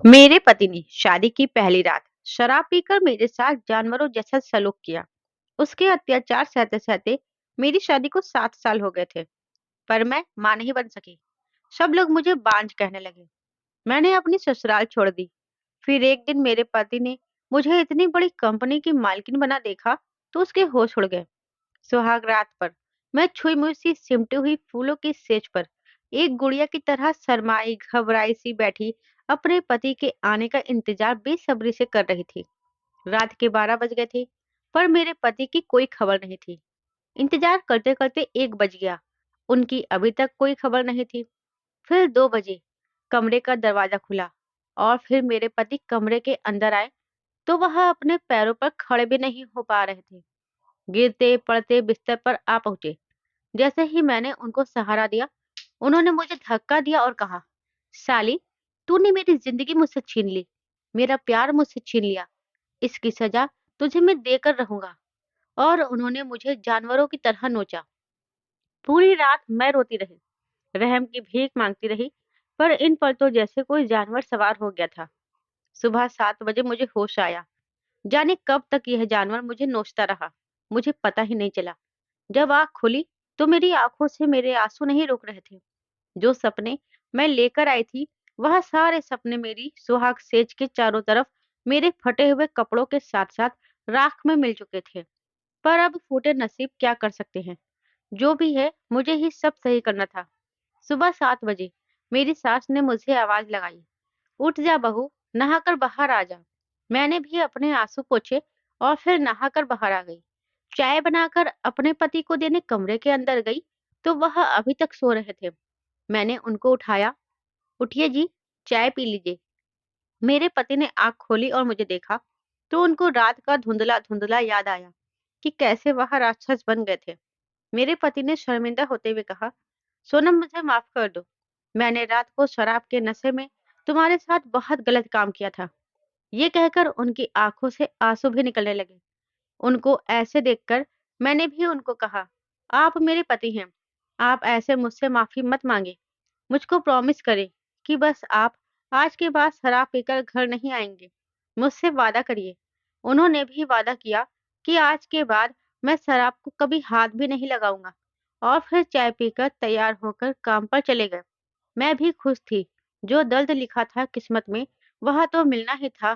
मेरे पति ने शादी की पहली रात शराब पीकर मेरे साथ जानवरों जैसा सलूक किया। उसके अत्याचार सहते सहते मेरी शादी को 7 साल हो गए थे, पर मैं मां नहीं बन सकी। सब लोग मुझे बांझ कहने लगे। मैंने अपनी ससुराल छोड़ दी। फिर एक दिन मेरे पति ने मुझे इतनी बड़ी कंपनी की मालकिन बना देखा तो उसके होश उड़ गए। सुहाग रात पर मैं छुई मुई सी सिमटी हुई फूलों की सेज पर एक गुड़िया की तरह शर्माई घबराई सी बैठी अपने पति के आने का इंतजार बेसब्री से कर रही थी। रात के 12 बज गए थे, पर मेरे पति की कोई खबर नहीं थी। इंतजार करते करते 1 बज गया। उनकी अभी तक कोई खबर नहीं थी। फिर 2 बजे कमरे का दरवाजा खुला और फिर मेरे पति कमरे के अंदर आए तो वह अपने पैरों पर खड़े भी नहीं हो पा रहे थे। गिरते पड़ते बिस्तर पर आ पहुंचे। जैसे ही मैंने उनको सहारा दिया, उन्होंने मुझे धक्का दिया और कहा, साली, तूने मेरी जिंदगी मुझसे छीन ली, मेरा प्यार मुझसे छीन लिया। इसकी सजा तुझे मैं देकर रहूंगा। और उन्होंने मुझे जानवरों की तरह नोचा। पूरी रात मैं रोती रही, रहम की भीख मांगती रही, पर इन पर तो जैसे कोई जानवर सवार हो गया था। सुबह 7 बजे मुझे होश आया। जाने कब तक यह जानवर मुझे नोचता रहा, मुझे पता ही नहीं चला। जब आँख खुली तो मेरी आंखों से मेरे आंसू नहीं रुक रहे थे। जो सपने मैं लेकर आई थी, वह सारे सपने मेरी सुहाग सेज के चारों तरफ मेरे फटे हुए कपड़ों के साथ साथ राख में मिल चुके थे। पर अब फूटे नसीब क्या कर सकते हैं। जो भी है, मुझे ही सब सही करना था। सुबह 7 बजे मेरी सास ने मुझे आवाज लगाई, उठ जा बहू, नहाकर बाहर आ जा। मैंने भी अपने आंसू पोंछे और फिर नहाकर बाहर आ गई। चाय बनाकर अपने पति को देने कमरे के अंदर गई तो वह अभी तक सो रहे थे। मैंने उनको उठाया, उठिए जी, चाय पी लीजिए। मेरे पति ने आंख खोली और मुझे देखा तो उनको रात का धुंधला धुंधला याद आया कि कैसे वह राक्षस बन गए थे। मेरे पति ने शर्मिंदा होते हुए कहा, सोनम, मुझे माफ कर दो। मैंने रात को शराब के नशे में तुम्हारे साथ बहुत गलत काम किया था। ये कहकर उनकी आंखों से आंसू भी निकलने लगे। उनको ऐसे देखकर मैंने भी उनको कहा, आप मेरे पति हैं, आप ऐसे मुझसे माफी मत मांगे। मुझको प्रॉमिस करें कि बस आप आज के बाद शराब पीकर घर नहीं आएंगे। मुझसे वादा करिए। उन्होंने भी वादा किया कि आज के बाद मैं शराब को कभी हाथ भी नहीं लगाऊंगा। और फिर चाय पीकर तैयार होकर काम पर चले गए। मैं भी खुश थी। जो दर्द लिखा था किस्मत में, वह तो मिलना ही था।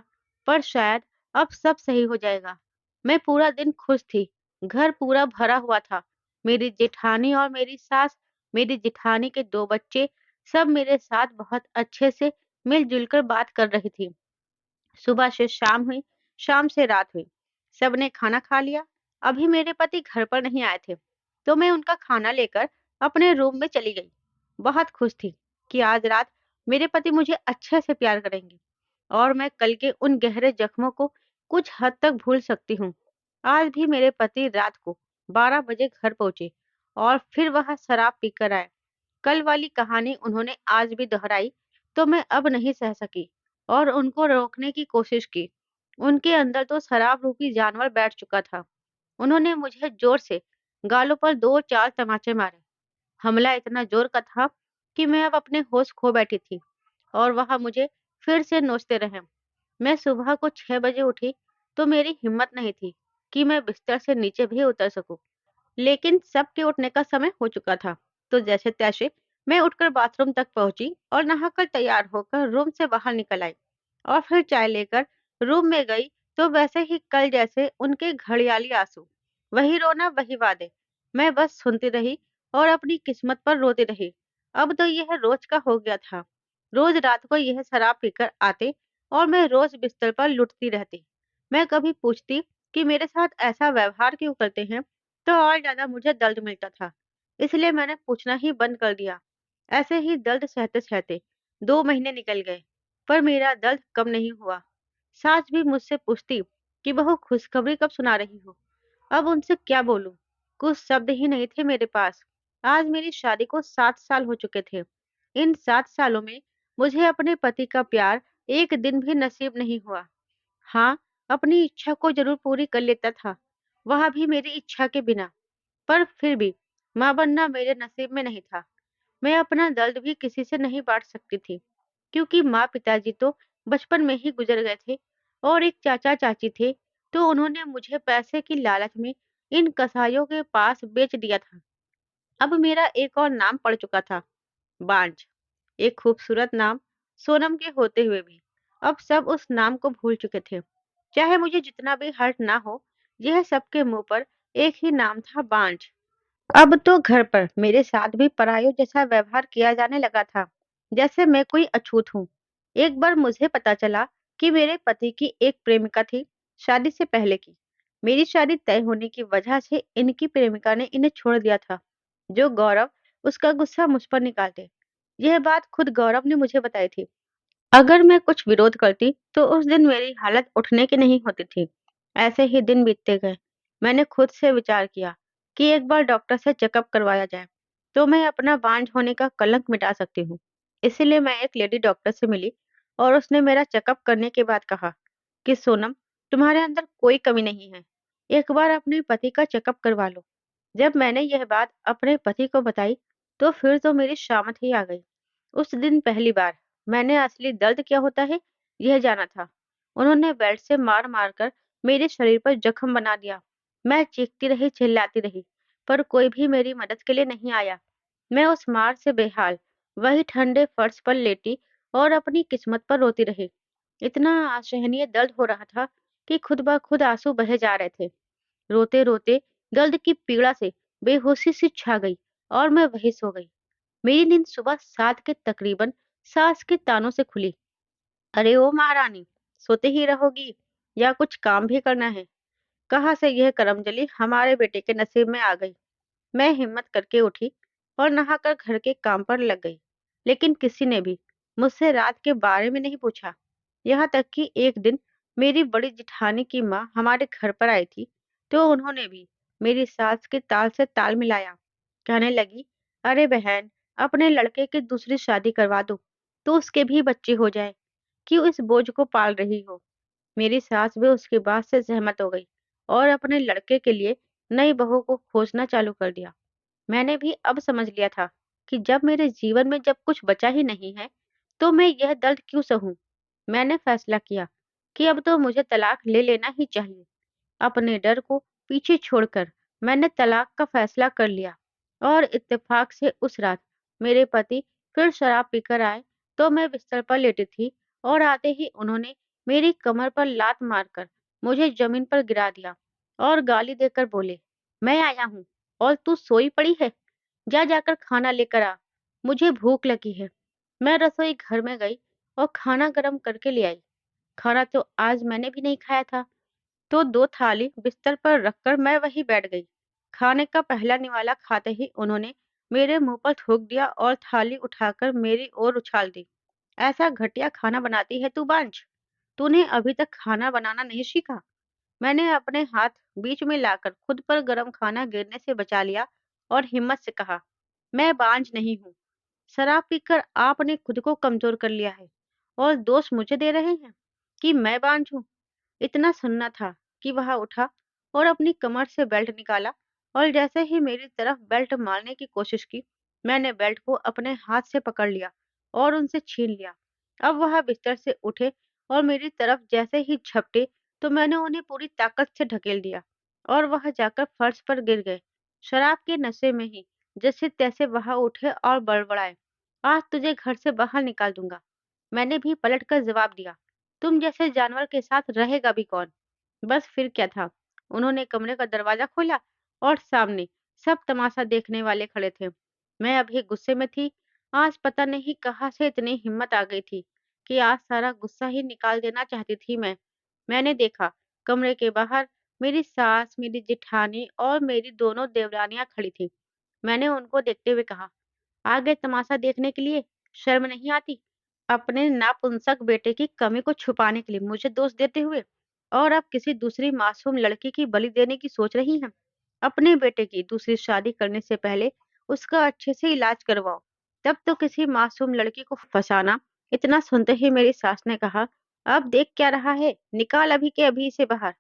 पर शायद अब सब सही हो जाएगा। मैं पूरा दिन खुश थी। घर पूरा भरा हुआ था। मेरी जेठानी और मेरी सास, मेरी जेठानी के 2 बच्चे, सब मेरे साथ बहुत अच्छे से मिलजुल कर बात कर रही थी। सुबह से शाम हुई, शाम से रात हुई। सबने खाना खा लिया। अभी मेरे पति घर पर नहीं आए थे, तो मैं उनका खाना लेकर अपने रूम में चली गई। बहुत खुश थी कि आज रात मेरे पति मुझे अच्छे से प्यार करेंगे और मैं कल के उन गहरे जख्मों को कुछ हद तक भूल सकती हूँ। आज भी मेरे पति रात को 12 बजे घर पहुंचे और फिर वह शराब पीकर आए। कल वाली कहानी उन्होंने आज भी दोहराई तो मैं अब नहीं सह सकी और उनको रोकने की कोशिश की। उनके अंदर तो शराब रूपी जानवर बैठ चुका था। उन्होंने मुझे जोर से गालों पर 2-4 तमाचे मारे। हमला इतना जोर का था कि मैं अब अपने होश खो बैठी थी और वह मुझे फिर से नोचते रहे। मैं सुबह को 6 बजे उठी तो मेरी हिम्मत नहीं थी कि मैं बिस्तर से नीचे भी उतर सकूं। लेकिन सबके उठने का समय हो चुका था, तो जैसे तैसे मैं उठकर बाथरूम तक पहुंची और नहाकर तैयार होकर रूम से बाहर निकल आई और फिर चाय लेकर रूम में गई तो वैसे ही कल जैसे उनके घड़ियाली आंसू, वही रोना वही वादे। मैं बस सुनती रही और अपनी किस्मत पर रोती रही। अब तो यह रोज का हो गया था। रोज रात को यह शराब पीकर आते और मैं रोज बिस्तर पर लुटती रहती। मैं कभी पूछती कि मेरे साथ ऐसा व्यवहार क्यों करते हैं, तो और ज़्यादा मुझे दर्द मिलता था। इसलिए मैंने पूछना ही बंद कर दिया। ऐसे ही दर्द सहते-सहते 2 महीने निकल गए, पर मेरा दर्द कम नहीं हुआ। सास भी मुझसे पूछती कि बहू, खुशखबरी कब सुना रही हो? अब उनसे क्या बोलूं? कुछ शब्द ही नहीं थे मेरे पास। आज मेरी शादी को 7 साल हो चुके थे। इन 7 सालों में मुझे अपने पति का प्यार एक दिन भी नसीब नहीं हुआ। हाँ, अपनी इच्छा को ज़रूर पूरी कर लेता था, वह भी मेरी इच्छा के बिना। पर फिर भी माँ बनना मेरे नसीब में नहीं था। मैं अपना दर्द भी किसी से नहीं बाँट सकती थी, क्योंकि माँ-पिताजी तो बचपन में ही गुजर गए थे और एक चाचा-चाची थे, तो उन्होंने मुझे पैसे की लालच में इन कसाइयों के पास बेच दिया था। अब मेरा एक और नाम पड़ चुका था, बांझ। एक खूबसूरत नाम, सोनम के होते हुए भी। अब सब उस नाम को भूल चुके थे। चाहे मुझे जितना भी हर्ट ना हो, यह सबके मुंह पर एक ही नाम था, बांझ। अब तो घर पर मेरे साथ भी परायों जैसा व्यवहार किया जाने लगा था, जैसे मैं कोई अछूत हूँ। एक बार मुझे पता चला कि मेरे पति की एक प्रेमिका थी, शादी से पहले की। मेरी शादी तय होने की वजह से इनकी प्रेमिका ने इन्हें छोड़ दिया था। जो गौरव उसका गुस्सा मुझ पर निकालते। यह बात खुद गौरव ने मुझे बताई थी। अगर मैं कुछ विरोध करती तो उस दिन मेरी हालत उठने की नहीं होती थी। ऐसे ही दिन बीतते गए। मैंने खुद से विचार किया कि एक बार डॉक्टर से चेकअप करवाया जाए, तो मैं अपना बांझ होने का कलंक मिटा सकती हूँ। इसीलिए मैं एक लेडी डॉक्टर से मिली और उसने मेरा चेकअप करने के बाद कहा कि सोनम, तुम्हारे अंदर कोई कमी नहीं है। एक बार अपने पति का चेकअप करवा लो। जब मैंने यह बात अपने पति को बताई, तो फिर तो मेरी शामत ही आ गई। उस दिन पहली बार मैंने असली दर्द क्या होता है, यह जाना था। उन्होंने बेल्ट से मार-मार कर मेरे शरीर पर जख्म बना दिया। मैं चीखती रही, चिल्लाती रही, पर कोई भी मेरी मदद के लिए नहीं आया। मैं उस मार से बेहाल वही ठंडे फर्श पर लेटी और अपनी किस्मत पर रोती रही। इतना असहनीय दर्द हो रहा था कि खुद ब खुद आंसू बहे जा रहे थे। रोते-रोते दर्द की पीड़ा से बेहोशी सी छा गई और मैं वहीं सो गई। मेरी नींद सुबह 7 के तकरीबन सास के तानों से खुली। अरे ओ महारानी, सोते ही रहोगी या कुछ काम भी करना है? कहाँ से यह करमजली हमारे बेटे के नसीब में आ गई। मैं हिम्मत करके उठी और नहाकर घर के काम पर लग गई। लेकिन किसी ने भी मुझसे रात के बारे में नहीं पूछा। यहाँ तक कि एक दिन मेरी बड़ी जिठानी की माँ हमारे घर पर आई थी, तो उन्होंने भी मेरी सास के ताल से ताल मिलाया। कहने लगी, अरे बहन, अपने लड़के की दूसरी शादी करवा दो, तो उसके भी बच्चे हो जाए। क्यों इस बोझ को पाल रही हो? मेरी सास भी उसकी बात से सहमत हो गई और अपने लड़के के लिए नई बहू को खोजना चालू कर दिया। मैंने भी अब समझ लिया था कि जब मेरे जीवन में जब कुछ बचा ही नहीं है, तो मैं यह दर्द क्यों सहूं? मैंने फैसला किया कि अब तो मुझे तलाक ले लेना ही चाहिए। अपने डर को पीछे छोड़कर मैंने तलाक का फैसला कर लिया और इत्तेफाक से उस रात मेरे पति फिर शराब पीकर आए, तो मैं बिस्तर पर लेटी थी और आते ही उन्होंने मेरी कमर पर लात मारकर मुझे जमीन पर गिरा दिया और गाली देकर बोले, मैं आया हूँ और तू सोई पड़ी है। जा जाकर खाना लेकर आ, मुझे भूख लगी है। मैं रसोई घर में गई और खाना गर्म करके ले आई। खाना तो आज मैंने भी नहीं खाया था, तो 2 थाली बिस्तर पर रखकर मैं वहीं बैठ गई। खाने का पहला निवाला खाते ही उन्होंने मेरे मुंह पर थूक दिया और थाली उठाकर मेरी ओर उछाल दी। ऐसा घटिया खाना बनाती है तू बांझ? तूने अभी तक खाना बनाना नहीं सीखा? मैंने अपने हाथ बीच में लाकर खुद पर गरम खाना गिरने से बचा लिया और हिम्मत से कहा, मैं बांझ नहीं हूँ। शराब पीकर आपने खुद को कमजोर कर लिया है और दोष मुझे दे रहे हैं कि मैं बांझ हूँ। इतना सुनना था कि वह उठा और अपनी कमर से बेल्ट निकाला और जैसे ही मेरी तरफ बेल्ट मारने की कोशिश की, मैंने बेल्ट को अपने हाथ से पकड़ लिया और उनसे छीन लिया। अब वह बिस्तर से उठे और मेरी तरफ जैसे ही झपटे, तो मैंने उन्हें पूरी ताकत से ढकेल दिया और वह जाकर फर्श पर गिर गए। शराब के नशे में ही जैसे तैसे वह उठे और बड़बड़ाए, आज तुझे घर से बाहर निकाल दूंगा। मैंने भी पलटकर जवाब दिया, तुम जैसे जानवर के साथ रहेगा भी कौन? बस फिर क्या था? उन्होंने कमरे का दरवाजा खोला और सामने सब तमाशा देखने वाले खड़े थे। मैं अभी गुस्से में थी। आज पता नहीं कहाँ से इतनी हिम्मत आ गई थी कि आज सारा गुस्सा ही निकाल देना चाहती थी मैं। मैंने देखा कमरे के बाहर मेरी सास, मेरी जेठानी और मेरी दोनों देवरानियां खड़ी थी। मैंने उनको देखते हुए कहा, आ गए तमाशा देखने के लिए? शर्म नहीं आती? अपने नापुंसक बेटे की कमी को छुपाने के लिए मुझे दोष देते हुए और अब किसी दूसरी मासूम लड़की की बलि देने की सोच रही हैं। अपने बेटे की दूसरी शादी करने से पहले उसका अच्छे से इलाज करवाओ, तब तो किसी मासूम लड़की को फंसाना। इतना सुनते ही मेरी सास ने कहा, अब देख क्या रहा है, निकाल अभी के अभी इसे बाहर।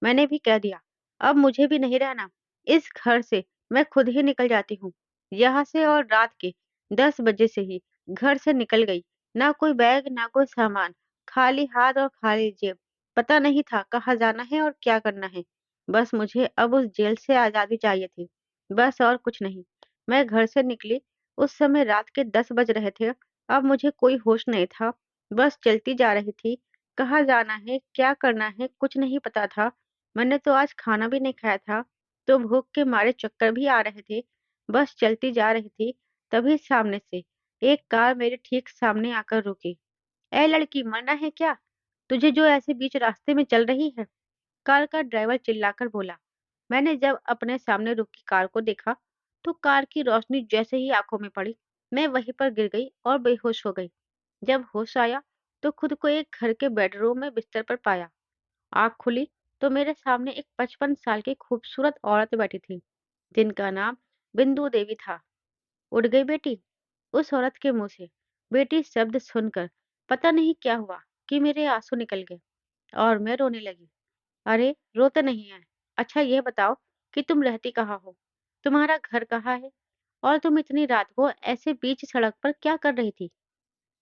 मैंने भी कह दिया, अब मुझे भी नहीं रहना इस घर से, मैं खुद ही निकल जाती हूँ यहाँ से। और रात के 10 बजे से ही घर से निकल गई। ना कोई बैग, ना कोई सामान, खाली हाथ और खाली जेब। पता नहीं था कहाँ जाना है और क्या करना है। बस मुझे अब उस जेल से आज़ादी चाहिए थी। बस और कुछ नहीं। मैं घर से निकली, उस समय रात के 10 बज रहे थे। अब मुझे कोई होश नहीं था। बस चलती जा रही थी। कहाँ जाना है, क्या करना है, कुछ नहीं पता था। मैंने तो आज खाना भी नहीं खाया था, तो भूख के मारे चक्कर भी आ रहे थे। बस चलती जा रही थी, तभी सामने से एक कार मेरे ठीक सामने आकर रुकी। "ए लड़की, मरना है क्या? तुझे जो ऐसे बीच रास्ते में चल रही है?" कार का ड्राइवर चिल्लाकर बोला। मैंने जब अपने सामने रुकी कार को देखा, तो कार की रोशनी जैसे ही आंखों में पड़ी, मैं वहीं पर गिर गई और बेहोश हो गई। जब होश आया, तो खुद को एक घर के बेडरूम में बिस्तर पर पाया। आँख खुली, तो मेरे सामने एक 55 साल की खूबसूरत औरत बैठी थी, जिनका नाम बिंदु देवी था। "उठ गई बेटी?" उस औरत के मुंह से बेटी शब्द सुनकर पता नहीं क्या हुआ कि मेरे आंसू निकल गए और मैं रोने लगी। "अरे, रो तो नहीं है। अच्छा ये बताओ कि तुम रहती कहाँ हो? तुम्हारा घर कहाँ है? और तुम इतनी रात को ऐसे बीच सड़क पर क्या कर रही थी?"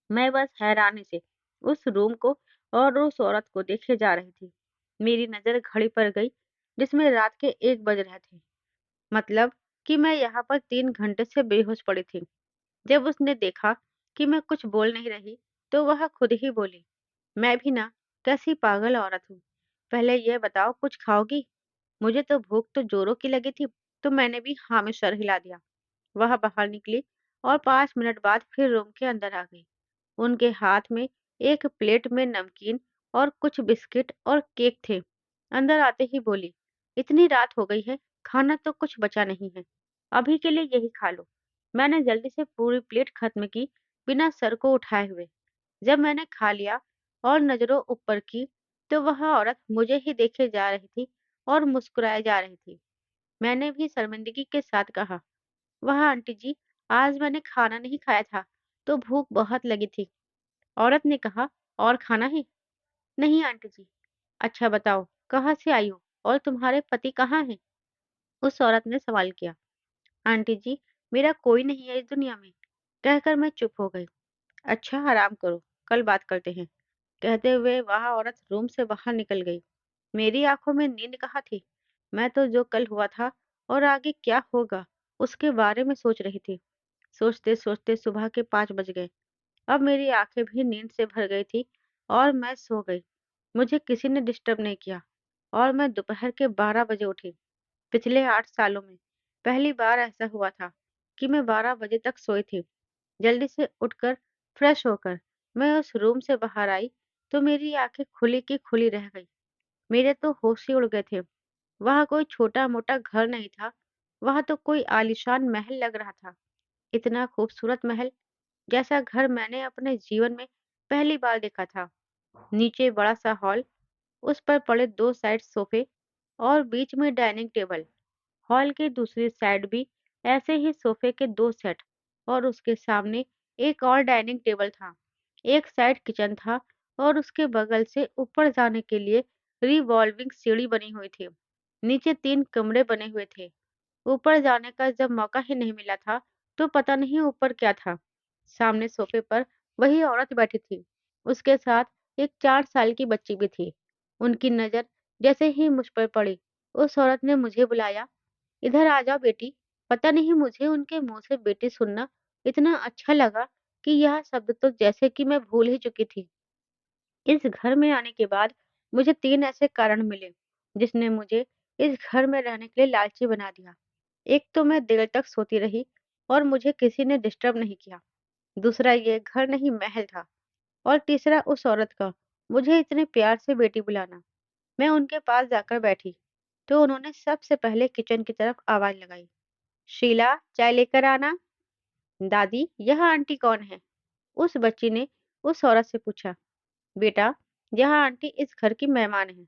मैं बस हैरानी से उस रूम को और उस औरत को देखे जा रही थी। मेरी नज़र घड़ी पर गई, जिसमें रात के 1 बज रहे थे। मतलब कि मैं यहाँ पर 3 घंटे से बेहोश पड़ी थी। जब उसने देखा कि मैं कुछ बोल नहीं रही, तो वह खुद ही बोली, "मैं भी ना कैसी पागल औरत हूँ। पहले यह बताओ, कुछ खाओगी?" मुझे तो भूख तो जोरों की लगी थी, तो मैंने भी हाँ में सर हिला दिया। वह बाहर निकली और 5 मिनट बाद फिर रूम के अंदर आ गई। उनके हाथ में एक प्लेट में नमकीन और कुछ बिस्किट और केक थे। अंदर आते ही बोली, "इतनी रात हो गई है, खाना तो कुछ बचा नहीं है। अभी के लिए यही खा लो।" मैंने जल्दी से पूरी प्लेट खत्म की, बिना सर को उठाए हुए। जब मैंने खा लिया और नजरों ऊपर की, तो वह औरत मुझे ही देखे जा रही थी और मुस्कुराए जा रही थी। मैंने भी शर्मिंदगी के साथ कहा, "वह आंटी जी, आज मैंने खाना नहीं खाया था, तो भूख बहुत लगी थी।" औरत ने कहा, "और खाना है?" "नहीं आंटी जी।" "अच्छा बताओ, कहाँ से आई हो और तुम्हारे पति कहाँ हैं?" उस औरत ने सवाल किया। "आंटी जी, मेरा कोई नहीं है इस दुनिया में।" कहकर मैं चुप हो गई। "अच्छा, आराम करो, कल बात करते हैं।" कहते हुए वह औरत रूम से बाहर निकल गई। मेरी आंखों में नींद कहाँ थी। मैं तो जो कल हुआ था और आगे क्या होगा, उसके बारे में सोच रही थी। सोचते सोचते सुबह के 5 बज गए। अब मेरी आंखें भी नींद से भर गई थी और मैं सो गई। मुझे किसी ने डिस्टर्ब नहीं किया और मैं दोपहर के 12 बजे उठी। पिछले 8 सालों में पहली बार ऐसा हुआ था कि मैं 12 बजे तक सोई थी। जल्दी से उठकर फ्रेश होकर मैं उस रूम से बाहर आई, तो मेरी आंखें खुली की खुली रह गई। मेरे तो होश ही उड़ गए थे। वह कोई छोटा-मोटा घर नहीं था, वह तो कोई आलीशान महल लग रहा था। इतना खूबसूरत महल, जैसा घर मैंने अपने जीवन में पहली बार देखा था। नीचे बड़ा सा हॉल, उस पर पड़े 2 साइड सोफे और बीच में डाइनिंग टेबल। हॉल की दूसरी साइड भी ऐसे ही सोफे के 2 सेट और उसके सामने एक और डाइनिंग टेबल था। एक साइड किचन था और उसके बगल से ऊपर जाने के लिए रिवॉल्विंग सीढ़ी बनी हुई थी। नीचे 3 कमरे बने हुए थे। ऊपर जाने का जब मौका ही नहीं मिला था, तो पता नहीं ऊपर क्या था। सामने सोफे पर वही औरत बैठी थी। उसके साथ एक 4 साल की बच्ची भी थी। उनकी नज़र जैसे ही मुझ पर पड़ी, उस औरत ने मुझे बुलाया, "इधर आ जाओ बेटी।" पता नहीं मुझे उनके मुँह से बेटी सुनना इतना अच्छा लगा कि यह शब्द तो जैसे कि मैं भूल ही चुकी थी। इस घर में आने के बाद मुझे 3 ऐसे कारण मिले, जिसने मुझे इस घर में रहने के लिए लालची बना दिया। एक तो मैं देर तक सोती रही और मुझे किसी ने डिस्टर्ब नहीं किया। दूसरा ये घर नहीं महल था। और तीसरा उस औरत का मुझे इतने प्यार से बेटी बुलाना। मैं उनके पास जाकर बैठी, तो उन्होंने सबसे पहले किचन की तरफ आवाज़ लगाई, "शीला, चाय लेकर आना।" "दादी, यह आंटी कौन है?" उस बच्ची ने उस औरत से पूछा। "बेटा, यह आंटी इस घर की मेहमान है।"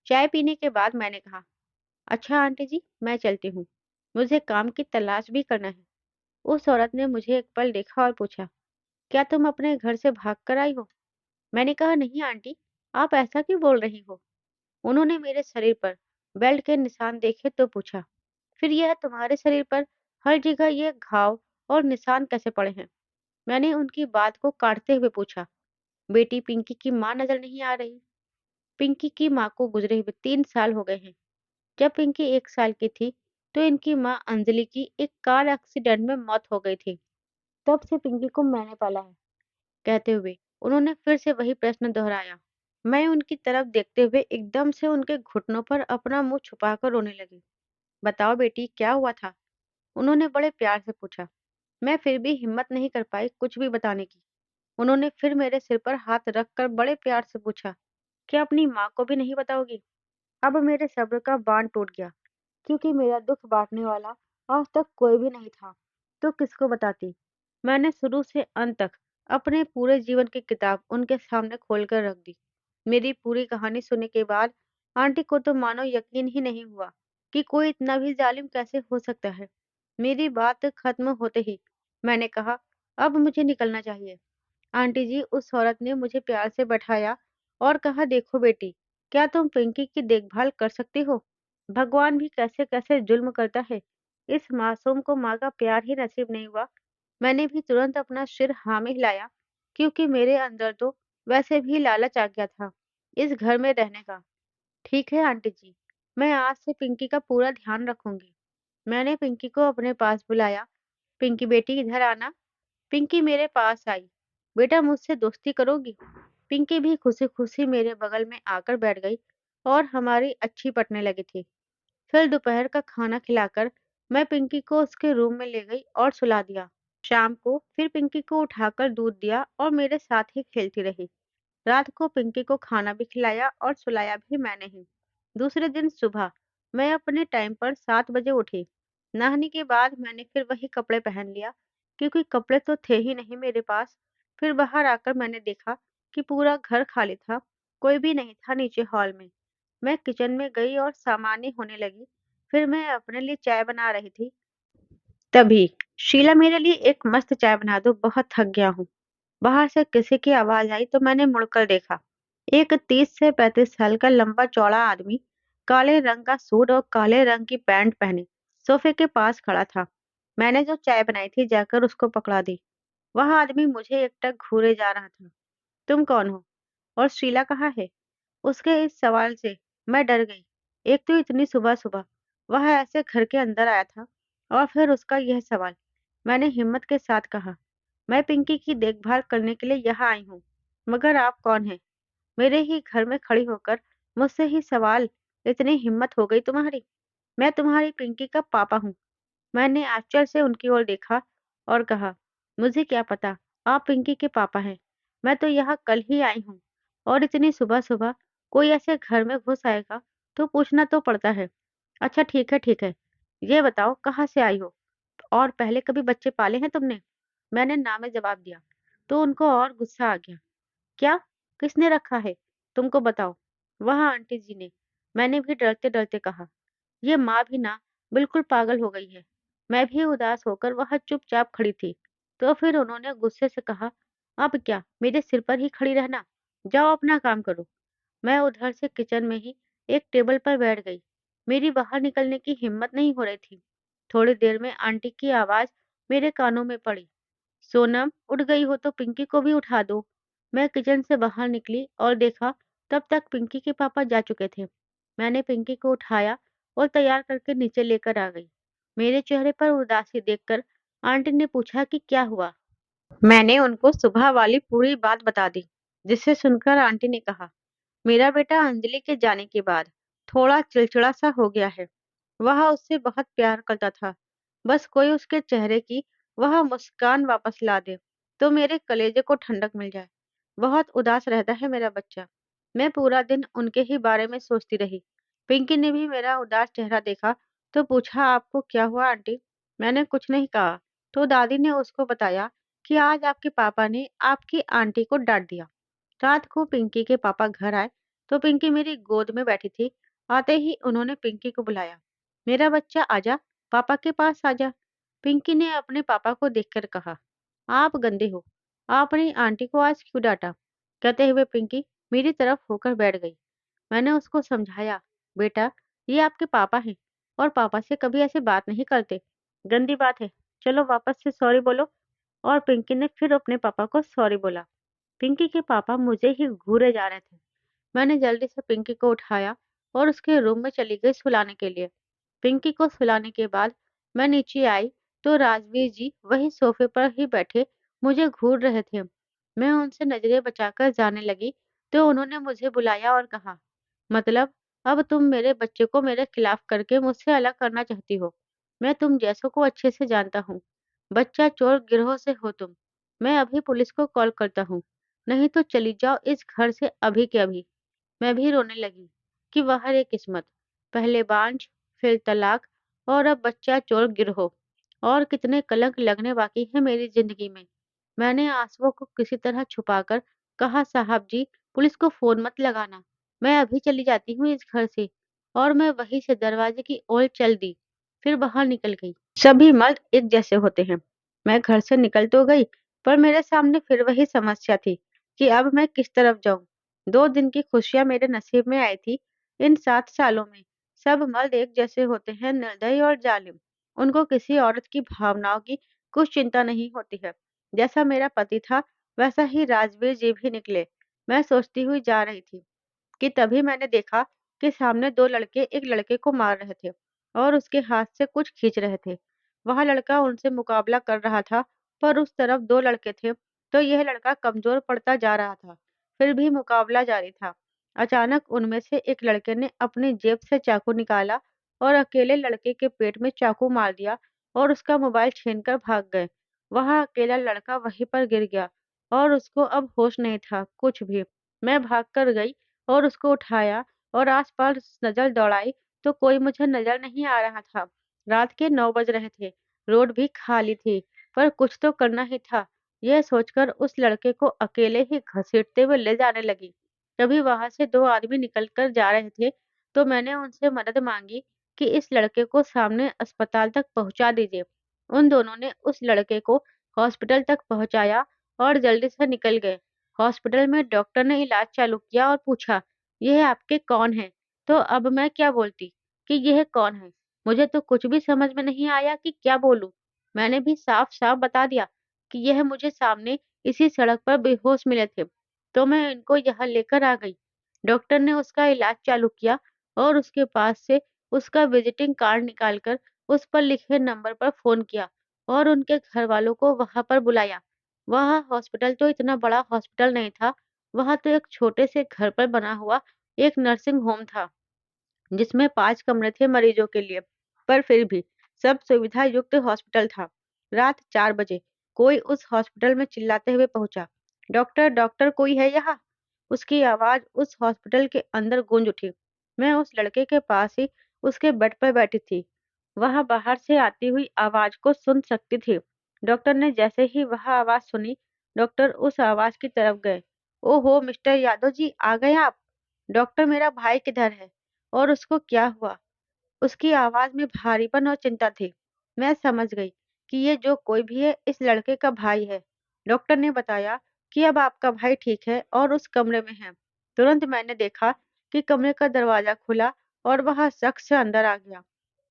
चाय पीने के बाद मैंने कहा, "अच्छा आंटी जी, मैं चलती हूँ। मुझे काम की तलाश भी करना है।" उस औरत ने मुझे एक पल देखा और पूछा, "क्या तुम अपने घर से भाग कर आई हो?" मैंने कहा, "नहीं आंटी, आप ऐसा क्यों बोल रही हो?" उन्होंने मेरे शरीर पर बेल्ट के निशान देखे तो पूछा, "फिर यह तुम्हारे शरीर पर हर जगह ये घाव और निशान कैसे पड़े हैं?" मैंने उनकी बात को काटते हुए पूछा, बेटी पिंकी की माँ नजर नहीं आ रही। पिंकी की माँ को गुजरे हुए 3 साल हो गए हैं। जब पिंकी 1 साल की थी, तो इनकी माँ अंजलि की एक कार एक्सीडेंट में मौत हो गई थी। तब से पिंकी को मैंने पाला है। कहते हुए उन्होंने फिर से वही प्रश्न दोहराया। मैं उनकी तरफ देखते हुए एकदम से उनके घुटनों पर अपना मुंह छुपाकर रोने लगी। बताओ बेटी, क्या हुआ था? उन्होंने बड़े प्यार से पूछा। मैं फिर भी हिम्मत नहीं कर पाई कुछ भी बताने की। उन्होंने फिर मेरे सिर पर हाथ रखकर बड़े प्यार से पूछा, क्या अपनी माँ को भी नहीं बताओगी? अब मेरे सब्र का बांध टूट गया, क्योंकि मेरा दुख बांटने वाला आज तक कोई भी नहीं था। तो किसको बताती? मैंने शुरू से अंत तक अपने पूरे जीवन की किताब उनके सामने खोलकर रख दी। मेरी पूरी कहानी सुनने के बाद आंटी को तो मानो यकीन ही नहीं हुआ कि कोई इतना भी जालिम कैसे हो सकता है। मेरी बात खत्म होते ही मैंने कहा, अब मुझे निकलना चाहिए। आंटी जी, उस औरत ने मुझे प्यार से बैठाया और कहा, देखो बेटी, क्या तुम पिंकी की देखभाल कर सकती हो? भगवान भी कैसे कैसे जुल्म करता है। इस मासूम को माँ का प्यार ही नसीब नहीं हुआ। मैंने भी तुरंत अपना सिर हाँ में हिलाया, क्योंकि मेरे अंदर तो वैसे भी लालच आ गया था इस घर में रहने का। ठीक है आंटी जी, मैं आज से पिंकी का पूरा ध्यान रखूंगी। मैंने पिंकी को अपने पास बुलाया। पिंकी बेटी, इधर आना। पिंकी मेरे पास आई। बेटा, मुझसे दोस्ती करोगी? पिंकी भी खुशी खुशी मेरे बगल में आकर बैठ गई और हमारी अच्छी पटने लगी थी। फिर दोपहर का खाना खिलाकर मैं पिंकी को उसके रूम में ले गई और सुला दिया। शाम को फिर पिंकी को उठाकर दूध दिया और मेरे साथ ही खेलती रही। रात को पिंकी को खाना भी खिलाया और सुलाया भी मैंने ही। दूसरे दिन सुबह मैं अपने टाइम पर 7 बजे उठी। नहाने के बाद मैंने फिर वही कपड़े पहन लिया, क्योंकि कपड़े तो थे ही नहीं मेरे पास। फिर बाहर आकर मैंने देखा कि पूरा घर खाली था, कोई भी नहीं था नीचे हॉल में। मैं किचन में गई और सामान्य होने लगी। फिर मैं अपने लिए चाय बना रही थी, तभी शीला, मेरे लिए एक मस्त चाय बना दो, बहुत थक गया हूँ। बाहर से किसी की आवाज आई तो मैंने मुड़कर देखा। एक 30 से 35 साल का लंबा चौड़ा आदमी, काले रंग का सूट और काले रंग की पैंट पहने, सोफे के पास खड़ा था। मैंने जो चाय बनाई थी जाकर उसको पकड़ा दी। वह आदमी मुझे एकटक घूरे जा रहा था। तुम कौन हो? और शीला कहाँ है? उसके इस सवाल से मैं डर गई। एक तो इतनी सुबह सुबह वह ऐसे घर के अंदर आया था, और फिर उसका यह सवाल। मैंने हिम्मत के साथ कहा, मैं पिंकी की देखभाल करने के लिए यहाँ आई हूँ। मगर आप कौन हैं? मेरे ही घर में खड़ी होकर मुझसे ही सवाल। इतनी हिम्मत हो गई तुम्हारी? मैं तुम्हारी पिंकी का पापा हूँ। मैंने आश्चर्य से उनकी ओर देखा और कहा, मुझे क्या पता आप पिंकी के पापा हैं। मैं तो यहाँ कल ही आई हूँ, और इतनी सुबह सुबह कोई ऐसे घर में घुस आएगा तो पूछना तो पड़ता है। अच्छा, ठीक है ठीक है, ये बताओ कहाँ से आई हो, और पहले कभी बच्चे पाले हैं तुमने? मैंने ना में जवाब दिया तो उनको और गुस्सा आ गया। क्या? किसने रखा है? तुमको बताओ। वह आंटी जी ने। मैंने भी डरते डरते कहा। ये माँ भी ना बिल्कुल पागल हो गई है। मैं भी उदास होकर वहां चुपचाप खड़ी थी। तो फिर उन्होंने गुस्से से कहा, अब क्या मेरे सिर पर ही खड़ी रहना? जाओ अपना काम करो। मैं उधर से किचन में ही एक टेबल पर बैठ गई। मेरी बाहर निकलने की हिम्मत नहीं हो रही थी। थोड़ी देर में आंटी की आवाज मेरे कानों में पड़ी, सोनम, उठ गई हो तो पिंकी को भी उठा दो। मैं किचन से बाहर निकली और देखा, तब तक पिंकी के पापा जा चुके थे। मैंने पिंकी को उठाया और तैयार करके नीचे लेकर आ गई। मेरे चेहरे पर उदासी देखकर आंटी ने पूछा कि क्या हुआ। मैंने उनको सुबह वाली पूरी बात बता दी, जिसे सुनकर आंटी ने कहा, मेरा बेटा अंजलि के जाने के बाद थोड़ा चिड़चिड़ा सा हो गया है। वह उससे बहुत प्यार करता था। बस कोई उसके चेहरे की वह मुस्कान वापस ला दे तो मेरे कलेजे को ठंडक मिल जाए। बहुत उदास रहता है मेरा बच्चा। मैं पूरा दिन उनके ही बारे में सोचती रही। पिंकी ने भी मेरा उदास चेहरा देखा तो पूछा, आपको क्या हुआ आंटी? मैंने कुछ नहीं कहा तो दादी ने उसको बताया कि आज आपके पापा ने आपकी आंटी को डांट दिया। रात को पिंकी के पापा घर आए तो पिंकी मेरी गोद में बैठी थी। आते ही उन्होंने पिंकी को बुलाया, मेरा बच्चा आजा, पापा के पास आजा। पिंकी ने अपने पापा को देखकर कहा, आप गंदे हो, आपने आंटी को आज क्यों डांटा? कहते हुए पिंकी मेरी तरफ होकर बैठ गई। मैंने उसको समझाया, बेटा, ये आपके पापा हैं और पापा से कभी ऐसे बात नहीं करते। गंदी बात है, चलो वापस से सॉरी बोलो। और पिंकी ने फिर अपने पापा को सॉरी बोला। पिंकी के पापा मुझे ही घूरे जा रहे थे। मैंने जल्दी से पिंकी को उठाया और उसके रूम में चली गई सुलाने के लिए। पिंकी को सुलाने के बाद मैं नीचे आई तो राजवीर जी वही सोफे पर ही बैठे मुझे घूर रहे थे। मैं उनसे नजरें बचाकर जाने लगी तो उन्होंने मुझे बुलाया और कहा, मतलब अब तुम मेरे बच्चे को मेरे खिलाफ करके मुझसे अलग करना चाहती हो। मैं तुम जैसों को अच्छे से जानता हूँ। बच्चा चोर गिरोह से हो तुम। मैं अभी पुलिस को कॉल करता हूँ, नहीं तो चली जाओ इस घर से अभी के अभी। मैं भी रोने लगी कि वह रे किस्मत, पहले बांझ, फिर तलाक और अब बच्चा चोर गिरोह। और कितने कलंक लगने बाकी है मेरी जिंदगी में। मैंने आंसुओं को किसी तरह छुपाकर कहा, साहब जी पुलिस को फोन मत लगाना, मैं अभी चली जाती हूँ इस घर से। और मैं वहीं से दरवाजे की ओर चल दी, फिर बाहर निकल गई। सभी मर्द एक जैसे होते हैं। मैं घर से निकल तो गई, पर मेरे सामने फिर वही समस्या थी कि अब मैं किस तरफ जाऊं। 2 दिन की खुशियां मेरे नसीब में आई थी। इन 7 सालों में सब मर्द एक जैसे होते हैं, निर्दयी और जालिम। उनको किसी औरत की भावनाओं की कुछ चिंता नहीं होती है। जैसा मेरा पति था वैसा ही राजवीर जी भी निकले। मैं सोचती हुई जा रही थी कि तभी मैंने देखा कि सामने 2 लड़के एक लड़के को मार रहे थे और उसके हाथ से कुछ खींच रहे थे। वह लड़का उनसे मुकाबला कर रहा था, पर उस तरफ 2 लड़के थे, तो यह लड़का कमजोर पड़ता जा रहा था। फिर भी मुकाबला जारी था। अचानक उनमें से एक लड़के ने अपनी जेब से चाकू निकाला और अकेले लड़के के पेट में चाकू मार दिया और उसका मोबाइल छीनकर भाग गए। वह अकेला लड़का वहीं पर गिर गया और उसको अब होश नहीं था कुछ भी। मैं भागकर गई और उसको उठाया और आस-पास नज़र दौड़ाई तो कोई मुझे नज़र नहीं आ रहा था। रात के 9 बज रहे थे, रोड भी खाली थी, पर कुछ तो करना ही था। यह सोचकर उस लड़के को अकेले ही घसीटते हुए ले जाने लगी। तभी वहां से 2 आदमी निकलकर जा रहे थे, तो मैंने उनसे मदद मांगी कि इस लड़के को सामने अस्पताल तक पहुंचा दीजिए। उन दोनों ने उस लड़के को हॉस्पिटल तक पहुंचाया और जल्दी से निकल गए। हॉस्पिटल में डॉक्टर ने इलाज चालू किया और पूछा, यह आपके कौन है? तो अब मैं क्या बोलती कि यह कौन है? मुझे तो कुछ भी समझ में नहीं आया कि क्या बोलूं। मैंने भी साफ साफ बता दिया कि यह मुझे सामने इसी सड़क पर बेहोश मिले थे, तो मैं इनको यहाँ लेकर आ गई। डॉक्टर ने उसका इलाज चालू किया और उसके पास से उसका विजिटिंग कार्ड निकालकर उस पर लिखे नंबर पर फोन किया और उनके घर वालों को वहां पर बुलाया। वह हॉस्पिटल तो इतना बड़ा हॉस्पिटल नहीं था, वह तो एक छोटे से घर पर बना हुआ एक नर्सिंग होम था, जिसमें 5 कमरे थे मरीजों के लिए, पर फिर भी सब सुविधा युक्त हॉस्पिटल था। रात 4 बजे कोई उस हॉस्पिटल में चिल्लाते हुए पहुंचा, डॉक्टर डॉक्टर कोई है यहाँ? उसकी आवाज उस हॉस्पिटल के अंदर गूंज उठी। मैं उस लड़के के पास ही उसके बेड पर बैठी थी। वह बाहर से आती हुई आवाज को सुन सकती थी। डॉक्टर ने जैसे ही वह आवाज सुनी, डॉक्टर उस आवाज की तरफ गए। ओहो मिस्टर यादव जी, आ गए आप? डॉक्टर मेरा भाई किधर है और उसको क्या हुआ? उसकी आवाज में भारीपन और चिंता थी। मैं समझ गई कि ये जो कोई भी है इस लड़के का भाई है। डॉक्टर ने बताया कि अब आपका भाई ठीक है और उस कमरे में है। तुरंत मैंने देखा कि कमरे का दरवाजा खुला और वह शख्स अंदर आ गया।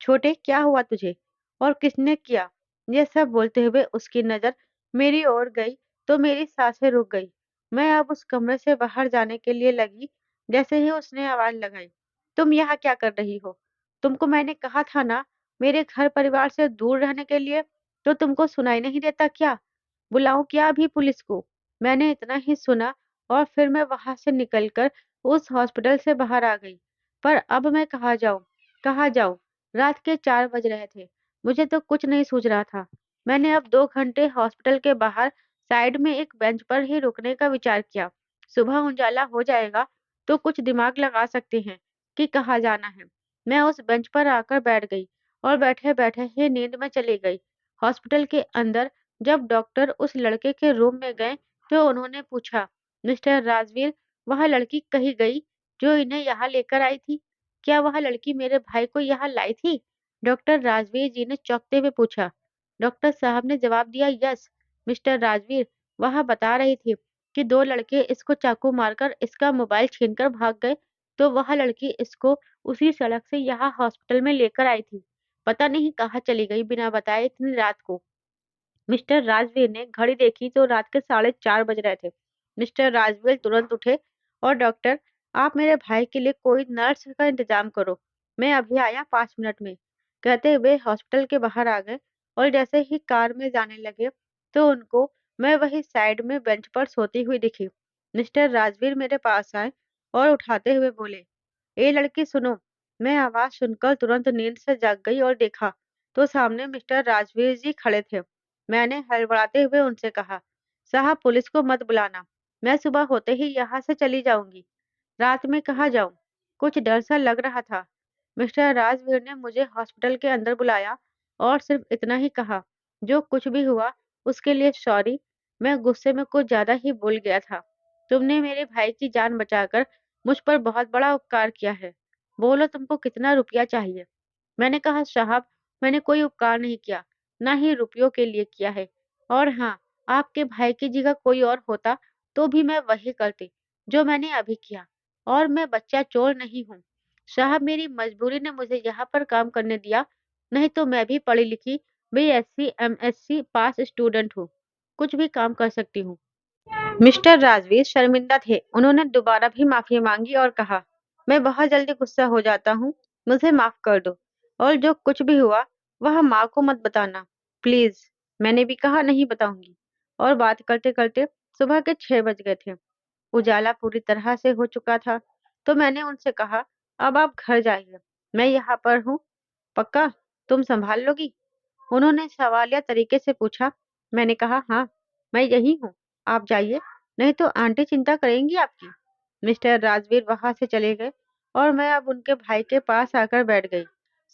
छोटे, क्या हुआ तुझे और किसने किया? ये सब बोलते हुए उसकी नजर मेरी ओर गई तो मेरी सांसें रुक गई। मैं अब उस कमरे से बाहर जाने के लिए लगी, जैसे ही उसने आवाज लगाई, तुम यहाँ क्या कर रही हो? तुमको मैंने कहा था ना मेरे घर परिवार से दूर रहने के लिए, तो तुमको सुनाई नहीं देता क्या? बुलाऊं क्या अभी पुलिस को? मैंने इतना ही सुना और फिर मैं वहां से निकलकर उस हॉस्पिटल से बाहर आ गई। पर अब मैं कहाँ जाऊं? कहाँ जाऊं? रात के 4 बज रहे थे। मुझे तो कुछ नहीं सूझ रहा था। मैंने अब 2 घंटे हॉस्पिटल के बाहर साइड में एक बेंच पर ही रुकने का विचार किया। सुबह उजाला हो जाएगा तो कुछ दिमाग लगा सकते हैं कि कहाँ जाना है। मैं उस बेंच पर आकर बैठ गई और बैठे-बैठे ही नींद में चली गई। हॉस्पिटल के अंदर जब डॉक्टर उस लड़के के रूम में गए, तो उन्होंने पूछा, मिस्टर राजवीर, वह लड़की कहीं गई जो इन्हें यहाँ लेकर आई थी? क्या वह लड़की मेरे भाई को यहाँ लाई थी? डॉक्टर राजवीर जी ने चौंकते हुए पूछा। डॉक्टर साहब ने जवाब दिया, यस मिस्टर राजवीर, वह बता रही थी कि 2 लड़के इसको चाकू मारकर इसका मोबाइल छीनकर भाग गए, तो वह लड़की इसको उसी सड़क से यहाँ हॉस्पिटल में लेकर आई थी। पता नहीं कहाँ चली गई बिना बताए इतनी रात को। मिस्टर राजवीर ने घड़ी देखी तो रात के 4:30 बज रहे थे। मिस्टर राजवीर तुरंत उठे और डॉक्टर, आप मेरे भाई के लिए कोई नर्स का इंतजाम करो। मैं अभी आया 5 मिनट में। कहते हुए हॉस्पिटल के बाहर आ गए और जैसे ही कार में जाने लगे तो उनको मैं वही साइड में बेंच पर सोती हुई दिखी। मिस्टर राजवीर मेरे पास आए और उठाते हुए बोले, ए लड़की सुनो। मैं आवाज सुनकर तुरंत नींद से जाग गई और देखा तो सामने मिस्टर राजवीर जी खड़े थे। मैंने हड़बड़ाते हुए उनसे कहा, साहब पुलिस को मत बुलाना, मैं सुबह होते ही यहाँ से चली जाऊंगी। रात में कहाँ जाऊं? कुछ डर सा लग रहा था। मिस्टर राजवीर ने मुझे हॉस्पिटल के अंदर बुलाया और सिर्फ इतना ही कहा, जो कुछ भी हुआ उसके लिए सॉरी। मैं गुस्से में कुछ ज्यादा ही बोल गया था। तुमने मेरे भाई की जान बचाकर मुझ पर बहुत बड़ा उपकार किया है। बोलो तुमको कितना रुपया चाहिए? मैंने कहा, साहब मैंने कोई उपकार नहीं किया, ना ही रुपयों के लिए किया है। और हाँ, आपके भाई की जगह कोई और होता तो भी मैं वही करती जो मैंने अभी किया। और मैं बच्चा चोर नहीं हूँ। साहब मेरी मजबूरी ने मुझे यहाँ पर काम करने दिया, नहीं तो मैं भी पढ़ी लिखी बीएससी एमएससी पास स्टूडेंट हूँ, कुछ भी काम कर सकती हूँ। मिस्टर राजवीर शर्मिंदा थे। उन्होंने दोबारा भी माफी मांगी और कहा, मैं बहुत जल्दी गुस्सा हो जाता हूँ, मुझे माफ कर दो। और जो कुछ भी हुआ वह माँ को मत बताना, प्लीज। मैंने भी कहा, नहीं बताऊंगी। और बात करते करते सुबह के 6 बज गए थे। उजाला पूरी तरह से हो चुका था। तो मैंने उनसे कहा, अब आप घर जाइए, मैं यहाँ पर हूँ, पक्का तुम संभाल लोगी? उन्होंने सवालिया तरीके से पूछा। मैंने कहा, हाँ, मैं यही हूँ, आप जाइए, नहीं तो आंटी चिंता करेंगी आपकी। मिस्टर राजवीर वहां से चले गए और मैं अब उनके भाई के पास आकर बैठ गई।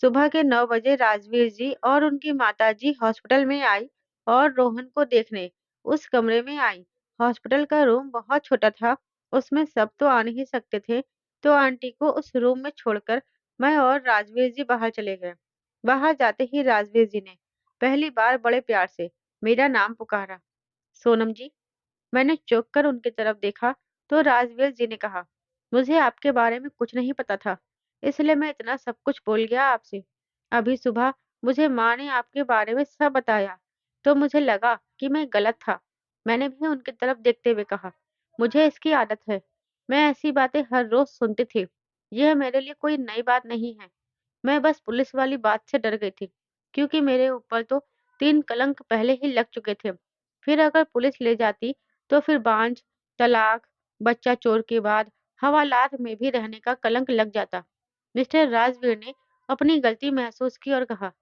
सुबह के 9 बजे राजवीर जी और उनकी माताजी हॉस्पिटल में आई और रोहन को देखने उस कमरे में आई। हॉस्पिटल का रूम बहुत छोटा था, उसमें सब तो आ नहीं सकते थे, तो आंटी को उस रूम में छोड़कर मैं और राजवीर जी बाहर चले गए। बाहर जाते ही राजवीर जी ने पहली बार बड़े प्यार से मेरा नाम पुकारा, सोनम जी। मैंने चौंक कर उनकी तरफ देखा तो राजवीर जी ने कहा, मुझे आपके बारे में कुछ नहीं पता था, इसलिए मैं इतना सब कुछ बोल गया आपसे। अभी सुबह मुझे माँ ने आपके बारे में सब बताया, तो मुझे लगा कि मैं गलत था। मैंने भी उनकी तरफ देखते हुए कहा, मुझे इसकी आदत है, मैं ऐसी बातें हर रोज सुनती थी, यह मेरे लिए कोई नई बात नहीं है। मैं बस पुलिस वाली बात से डर गई थी, क्योंकि मेरे ऊपर तो 3 कलंक पहले ही लग चुके थे। फिर अगर पुलिस ले जाती तो फिर बांझ, तलाक, बच्चा चोर के बाद हवालात में भी रहने का कलंक लग जाता। मिस्टर राजवीर ने अपनी गलती महसूस की और कहा,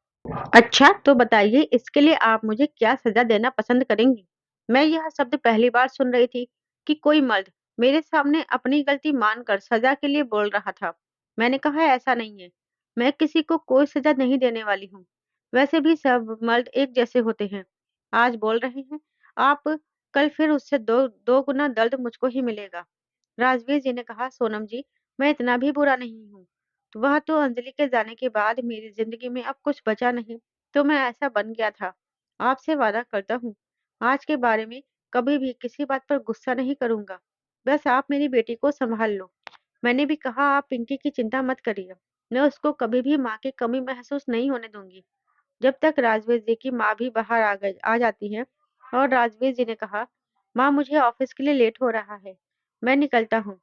अच्छा तो बताइए, इसके लिए आप मुझे क्या सजा देना पसंद करेंगी? मैं यह शब्द पहली बार सुन रही थी कि कोई मर्द मेरे सामने अपनी गलती मानकर सजा के लिए बोल रहा था। मैंने कहा, ऐसा नहीं है, मैं किसी को कोई सजा नहीं देने वाली हूँ। वैसे भी सब मर्द एक जैसे होते हैं। आज बोल रहे हैं आप, कल फिर उससे दो दो गुना दर्द मुझको ही मिलेगा। राजवीर जी ने कहा, सोनम जी, मैं इतना भी बुरा नहीं हूँ। तो वह तो अंजलि के जाने के बाद मेरी जिंदगी में अब कुछ बचा नहीं, तो मैं ऐसा बन गया था। आपसे वादा करता हूँ, आज के बारे में कभी भी किसी बात पर गुस्सा नहीं करूंगा। बस आप मेरी बेटी को संभाल लो। मैंने भी कहा, आप पिंकी की चिंता मत करिए, मैं उसको कभी भी माँ की कमी महसूस नहीं होने दूंगी। जब तक राजवीर जी की माँ भी बाहर आ जाती है और राजवीर जी ने कहा, माँ मुझे ऑफिस के लिए लेट हो रहा है, मैं निकलता हूँ।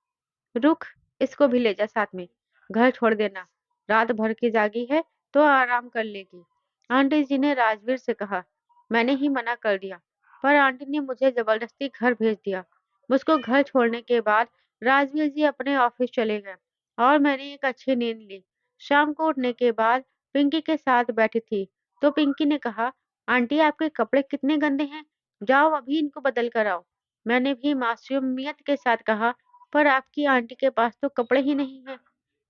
रुक, इसको भी ले जा साथ में, घर छोड़ देना, रात भर की जागी है तो आराम कर लेगी। आंटी जी ने राजवीर से कहा। मैंने ही मना कर दिया, पर आंटी ने मुझे जबरदस्ती घर भेज दिया। मुझको घर छोड़ने के बाद राजवीर जी अपने ऑफिस चले गए और मैंने एक अच्छी नींद ली। शाम को उठने के बाद पिंकी के साथ बैठी थी तो पिंकी ने कहा, आंटी आपके कपड़े कितने गंदे हैं, जाओ अभी इनको बदल कर आओ। मैंने भी मासूमियत के साथ कहा, पर आपकी आंटी के पास तो कपड़े ही नहीं हैं।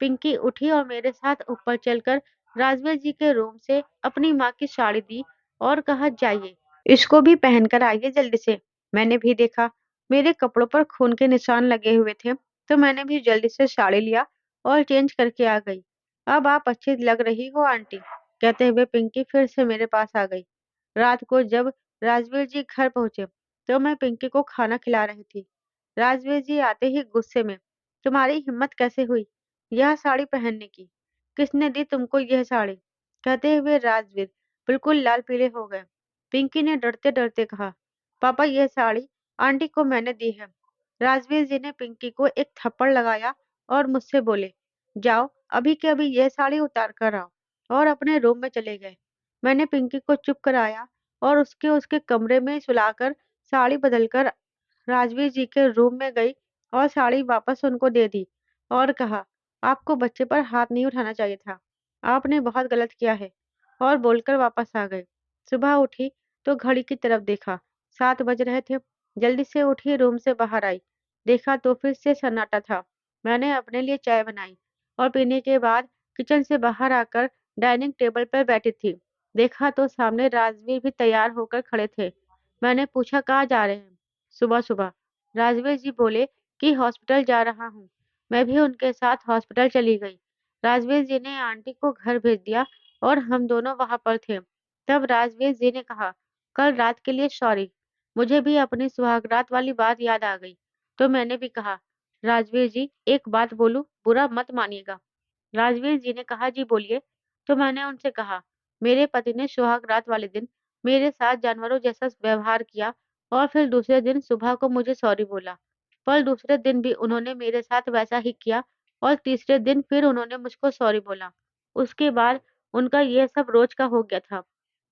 पिंकी उठी और मेरे साथ ऊपर चलकर राजवीर जी के रूम से अपनी माँ की साड़ी दी और कहा, जाइए, इसको भी पहन कर आइए जल्दी से। मैंने भी देखा मेरे कपड़ों पर खून के निशान लगे हुए थे, तो मैंने भी जल्दी से साड़ी लिया और चेंज करके आ गई। अब आप अच्छी लग रही हो आंटी, कहते हुए पिंकी फिर से मेरे पास आ गई। रात को जब राजवीर जी घर पहुंचे तो मैं पिंकी को खाना खिला रही थी। राजवीर जी आते ही गुस्से में, तुम्हारी हिम्मत कैसे हुई यह साड़ी पहनने की? किसने दी तुमको यह साड़ी? कहते हुए राजवीर बिल्कुल लाल पीले हो गए। पिंकी ने डरते डरते कहा, पापा यह साड़ी आंटी को मैंने दी है। राजवीर जी ने पिंकी को एक थप्पड़ लगाया और मुझसे बोले, जाओ अभी के अभी यह साड़ी उतार कर आओ, और अपने रूम में चले गए। मैंने पिंकी को चुप कराया और उसके उसके कमरे में सुलाकर साड़ी बदलकर राजवीर जी के रूम में गई और साड़ी वापस उनको दे दी और कहा, आपको बच्चे पर हाथ नहीं उठाना चाहिए था। आपने बहुत गलत किया है, और बोलकर वापस आ गए। सुबह उठी तो घड़ी की तरफ देखा, 7 बज रहे थे। जल्दी से उठी, रूम से बाहर आई, देखा तो फिर से सन्नाटा था। मैंने अपने लिए चाय बनाई और पीने के बाद किचन से बाहर आकर डाइनिंग टेबल पर बैठी थी। देखा तो सामने राजवीर भी तैयार होकर खड़े थे। मैंने पूछा, कहाँ जा रहे हैं सुबह सुबह? राजवीर जी बोले कि हॉस्पिटल जा रहा हूँ। मैं भी उनके साथ हॉस्पिटल चली गई। राजवीर जी ने आंटी को घर भेज दिया और हम दोनों वहां पर थे। तब राजवीर जी ने कहा, कल रात के लिए सॉरी। मुझे भी अपनी सुहागरात वाली बात याद आ गई, तो मैंने भी कहा, राजवीर जी एक बात बोलूं, बुरा मत मानिएगा। राजवीर जी ने कहा, जी बोलिए। तो मैंने उनसे कहा, मेरे पति ने सुहाग रात वाले दिन मेरे साथ जानवरों जैसा व्यवहार किया और फिर दूसरे दिन सुबह को मुझे सॉरी बोला। पर दूसरे दिन भी उन्होंने मेरे साथ वैसा ही किया और तीसरे दिन फिर उन्होंने मुझको सॉरी बोला। उसके बाद उनका यह सब रोज का हो गया था।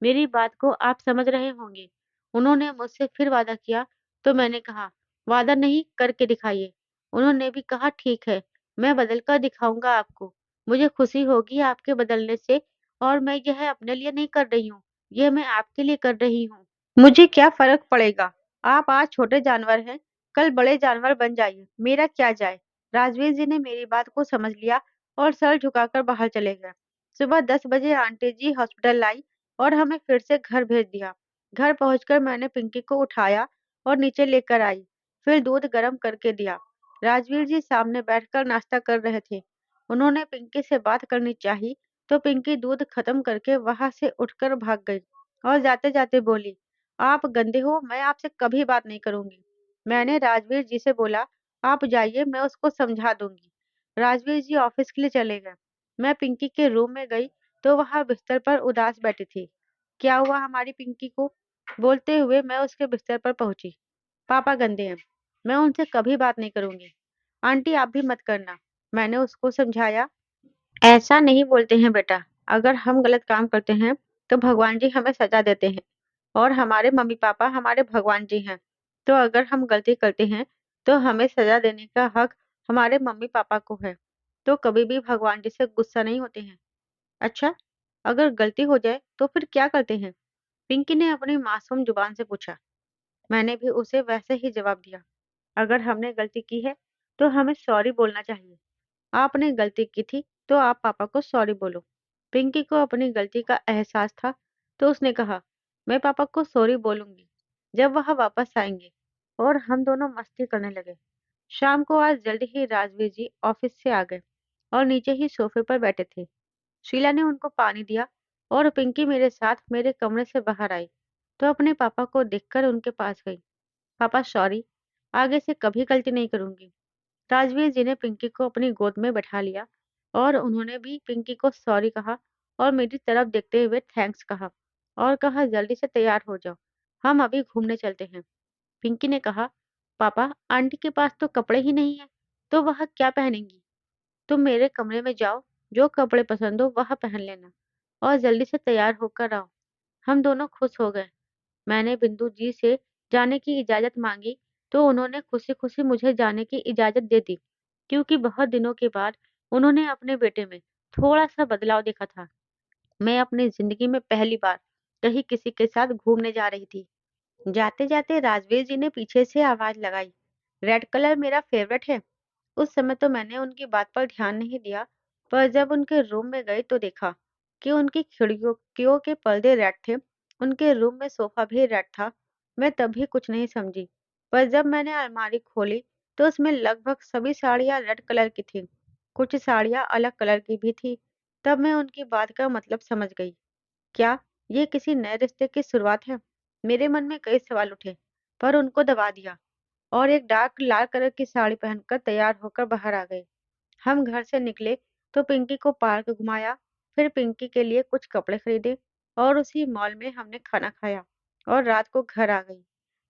मेरी बात को आप समझ रहे होंगे। उन्होंने मुझसे फिर वादा किया, तो मैंने कहा, वादा नहीं, करके दिखाइए। उन्होंने भी कहा, ठीक है, मैं बदल कर दिखाऊंगा आपको। मुझे खुशी होगी आपके बदलने से, और मैं यह अपने लिए नहीं कर रही हूँ, ये मैं आपके लिए कर रही हूँ। मुझे क्या फर्क पड़ेगा? आप आज छोटे जानवर हैं, कल बड़े जानवर बन जाइए, मेरा क्या जाए। राजवीर जी ने मेरी बात को समझ लिया और सर झुकाकर बाहर चले गए। सुबह 10 बजे आंटी जी हॉस्पिटल लाई और हमें फिर से घर भेज दिया। घर पहुंचकर मैंने पिंकी को उठाया और नीचे लेकर आई, फिर दूध गर्म करके दिया। राजवीर जी सामने बैठकर नाश्ता कर रहे थे। उन्होंने पिंकी से बात करनी चाही, तो पिंकी दूध खत्म करके वहां से उठकर भाग गई और जाते जाते बोली, आप गंदे हो, मैं आपसे कभी बात नहीं करूंगी। मैंने राजवीर जी से बोला, आप जाइए, मैं उसको समझा दूंगी। राजवीर जी ऑफिस के लिए चले गए। मैं पिंकी के रूम में गई तो वह बिस्तर पर उदास बैठी थी। क्या हुआ हमारी पिंकी को? बोलते हुए मैं उसके बिस्तर पर पहुंची। पापा गंदे हैं, मैं उनसे कभी बात नहीं करूंगी। आंटी आप भी मत करना, मैंने उसको समझाया। ऐसा नहीं बोलते हैं बेटा, अगर हम गलत काम करते हैं तो भगवान जी हमें सजा देते हैं, और हमारे मम्मी पापा हमारे भगवान जी हैं। तो अगर हम गलती करते हैं तो हमें सजा देने का हक हमारे मम्मी पापा को है। तो कभी भी भगवान जी से गुस्सा नहीं होते हैं। अच्छा, अगर गलती हो जाए तो फिर क्या करते हैं? पिंकी ने अपनी मासूम जुबान से पूछा। मैंने भी उसे वैसे ही जवाब दिया। अगर हमने गलती की है तो हमें सॉरी बोलना चाहिए। आपने गलती की थी तो आप पापा को सॉरी बोलो। पिंकी को अपनी गलती का एहसास था, तो उसने कहा, मैं पापा को सॉरी बोलूंगी जब वह वापस आएंगे। और हम दोनों मस्ती करने लगे। शाम को आज जल्दी ही राजवीर जी ऑफिस से आ गए और नीचे ही सोफे पर बैठे थे। शीला ने उनको पानी दिया और पिंकी मेरे साथ मेरे कमरे से बाहर आई, तो अपने पापा को देखकर उनके पास गई। पापा सॉरी, आगे से कभी गलती नहीं करूंगी। राजवीर जी ने पिंकी को अपनी गोद में बैठा लिया और उन्होंने भी पिंकी को सॉरी कहा और मेरी तरफ देखते हुए थैंक्स कहा और कहा, जल्दी से तैयार हो जाओ, हम अभी घूमने चलते हैं। पिंकी ने कहा, पापा आंटी के पास तो कपड़े ही नहीं है, तो वह क्या पहनेंगी? तुम मेरे कमरे में जाओ, जो कपड़े पसंद हो वह पहन लेना और जल्दी से तैयार होकर आओ। हम दोनों खुश हो गए। मैंने बिंदु जी से जाने की इजाज़त मांगी, तो उन्होंने खुशी-खुशी मुझे जाने की इजाज़त दे दी, क्योंकि बहुत दिनों के बाद उन्होंने अपने बेटे में थोड़ा-सा बदलाव देखा था। मैं अपनी ज़िंदगी में पहली बार कहीं किसी के साथ घूमने जा रही थी। जाते-जाते राजवीर जी ने पीछे से आवाज़ लगाई, रेड कलर मेरा फेवरेट है। उस समय तो मैंने उनकी बात पर ध्यान नहीं दिया, पर जब उनके रूम में गई तो देखा कि उनकी खिड़कियों के पर्दे रेड थे, उनके रूम में सोफा भी रेड था। मैं तभी कुछ नहीं समझी, पर जब मैंने अलमारी खोली तो उसमें लगभग सभी साड़ियाँ रेड कलर की थीं, कुछ साड़ियाँ अलग कलर की भी थी। तब मैं उनकी बात का मतलब समझ गई। क्या ये किसी नए रिश्ते की शुरुआत है? मेरे मन में कई सवाल उठे, पर उनको दबा दिया और एक डार्क लाल कलर की साड़ी पहनकर तैयार होकर बाहर आ गई। हम घर से निकले तो पिंकी को पार्क घुमाया, फिर पिंकी के लिए कुछ कपड़े खरीदे और उसी मॉल में हमने खाना खाया और रात को घर आ गई।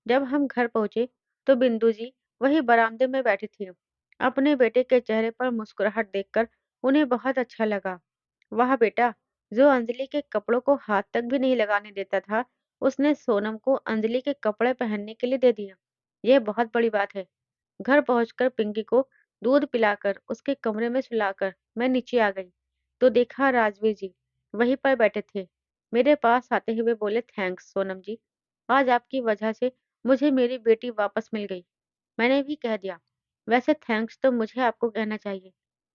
जब हम घर पहुंचे तो बिंदु जी वही बरामदे में बैठी थी। अपने बेटे के चेहरे पर मुस्कुराहट देखकर उन्हें बहुत अच्छा लगा। वाह बेटा, जो अंजलि के कपड़ों को हाथ तक भी नहीं लगाने देता था, उसने सोनम को अंजलि के कपड़े पहनने के लिए दे दिए। यह बहुत बड़ी बात है। घर पहुंचकर पिंकी को दूध पिलाकर उसके कमरे में सुलाकर मैं नीचे आ गई, तो देखा राजवीर जी वहीं पर बैठे थे। मेरे पास आते हुए बोले, थैंक्स सोनम जी, आज आपकी वजह से मुझे मेरी बेटी वापस मिल गई। मैंने भी कह दिया, वैसे थैंक्स तो मुझे आपको कहना चाहिए,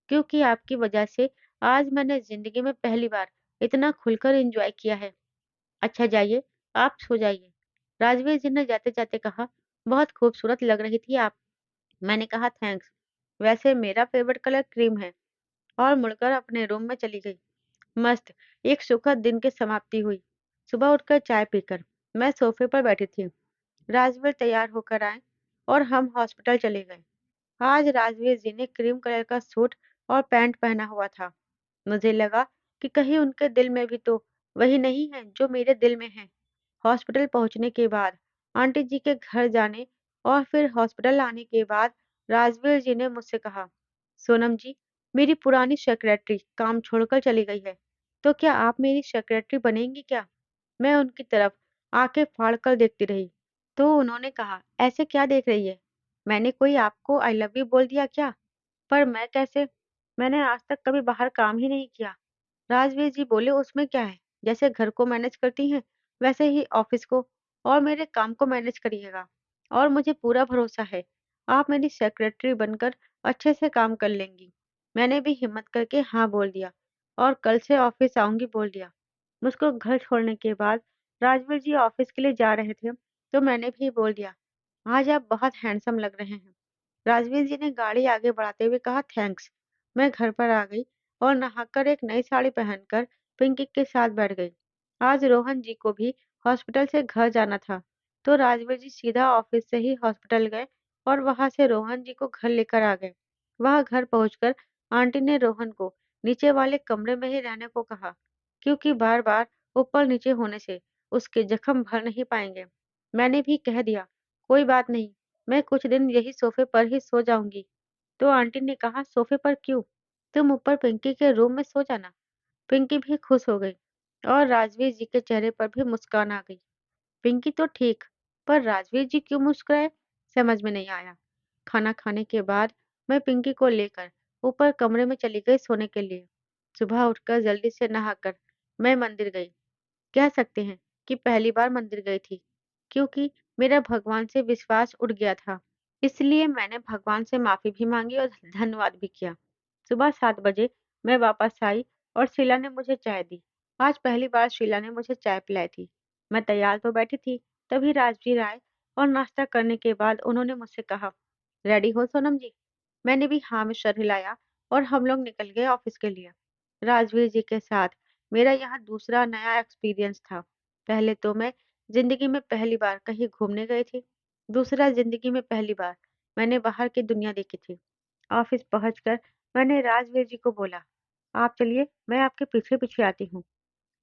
क्योंकि आपकी वजह से आज मैंने जिंदगी में पहली बार इतना खुलकर एंजॉय किया है। अच्छा जाइए, आप सो जाइए। राजवीर जी ने जाते जाते कहा, बहुत खूबसूरत लग रही थी आप। मैंने कहा, थैंक्स, वैसे मेरा फेवरेट कलर क्रीम है। और मुड़कर अपने रूम में चली गई। मस्त, एक सुखद दिन की समाप्ति हुई। सुबह उठकर चाय पीकर मैं सोफे पर बैठी थी। राजवीर तैयार होकर आए और हम हॉस्पिटल चले गए। आज राजवीर जी ने क्रीम कलर का सूट और पैंट पहना हुआ था। मुझे लगा कि कहीं उनके दिल में भी तो वही नहीं है जो मेरे दिल में है। हॉस्पिटल पहुंचने के बाद, आंटी जी के घर जाने और फिर हॉस्पिटल आने के बाद राजवीर जी ने मुझसे कहा, सोनम जी, मेरी पुरानी सेक्रेटरी काम छोड़कर चली गई है, तो क्या आप मेरी सेक्रेटरी बनेंगी क्या? मैं उनकी तरफ आंखें फाड़कर देखती रही। तो उन्होंने कहा, ऐसे क्या देख रही है? मैंने कोई आपको आई लव यू बोल दिया क्या? पर मैं कैसे? मैंने आज तक कभी बाहर काम ही नहीं किया। राजवीर जी बोले, उसमें क्या है? जैसे घर को मैनेज करती हैं, वैसे ही ऑफिस को और मेरे काम को मैनेज करिएगा। और मुझे पूरा भरोसा है, आप मेरी सेक्रेटरी बनकर अच्छे से काम कर लेंगी। मैंने भी हिम्मत करके हाँ बोल दिया और कल से ऑफिस आऊंगी बोल दिया। मुझको घर छोड़ने के बाद राजवीर जी ऑफिस के लिए जा रहे थे, तो मैंने भी बोल दिया, आज आप बहुत हैंडसम लग रहे हैं। राजवीर जी ने गाड़ी आगे बढ़ाते हुए कहा, थैंक्स। मैं घर पर आ गई और नहाकर एक नई साड़ी पहनकर पिंकी के साथ बैठ गई। आज रोहन जी को भी हॉस्पिटल से घर जाना था, तो राजवीर जी सीधा ऑफिस से ही हॉस्पिटल गए और वहां से रोहन जी को घर लेकर आ गए। वहां घर पहुंचकर आंटी ने रोहन को नीचे वाले कमरे में ही रहने को कहा, क्योंकि बार बार ऊपर नीचे होने से उसके जख्म भर नहीं पाएंगे। मैंने भी कह दिया, कोई बात नहीं, मैं कुछ दिन यही सोफे पर ही सो जाऊंगी। तो आंटी ने कहा, सोफे पर क्यों? तुम ऊपर पिंकी के रूम में सो जाना। पिंकी भी खुश हो गई और राजवीर जी के चेहरे पर भी मुस्कान आ गई। पिंकी तो ठीक, पर राजवीर जी क्यों मुस्कुराए, समझ में नहीं आया। खाना खाने के बाद मैं पिंकी को लेकर ऊपर कमरे में चली गई सोने के लिए। सुबह उठकर जल्दी से नहाकर मैं मंदिर गई। कह सकते हैं कि पहली बार मंदिर गई थी, क्योंकि मेरा भगवान से विश्वास उठ गया था। इसलिए मैंने भगवान से माफी भी मांगी और धन्यवाद भी किया। सुबह 7 बजे मैं वापस आई और शीला ने मुझे चाय दी। आज पहली बार शीला ने मुझे चाय पिलाई थी। मैं तैयार तो बैठी थी, तभी राजवीर आए और नाश्ता करने के बाद उन्होंने मुझसे कहा, रेडी हो सोनम जी? मैंने भी हाँ में सर हिलाया और हम लोग निकल गए ऑफिस के लिए। राजवीर जी के साथ मेरा यहाँ दूसरा नया एक्सपीरियंस था। पहले तो मैं जिंदगी में पहली बार कहीं घूमने गई थी। दूसरा, जिंदगी में पहली बार मैंने बाहर की दुनिया देखी थी। ऑफिस पहुंचकर मैंने राजवीर जी को बोला, आप चलिए, मैं आपके पीछे पीछे आती हूँ।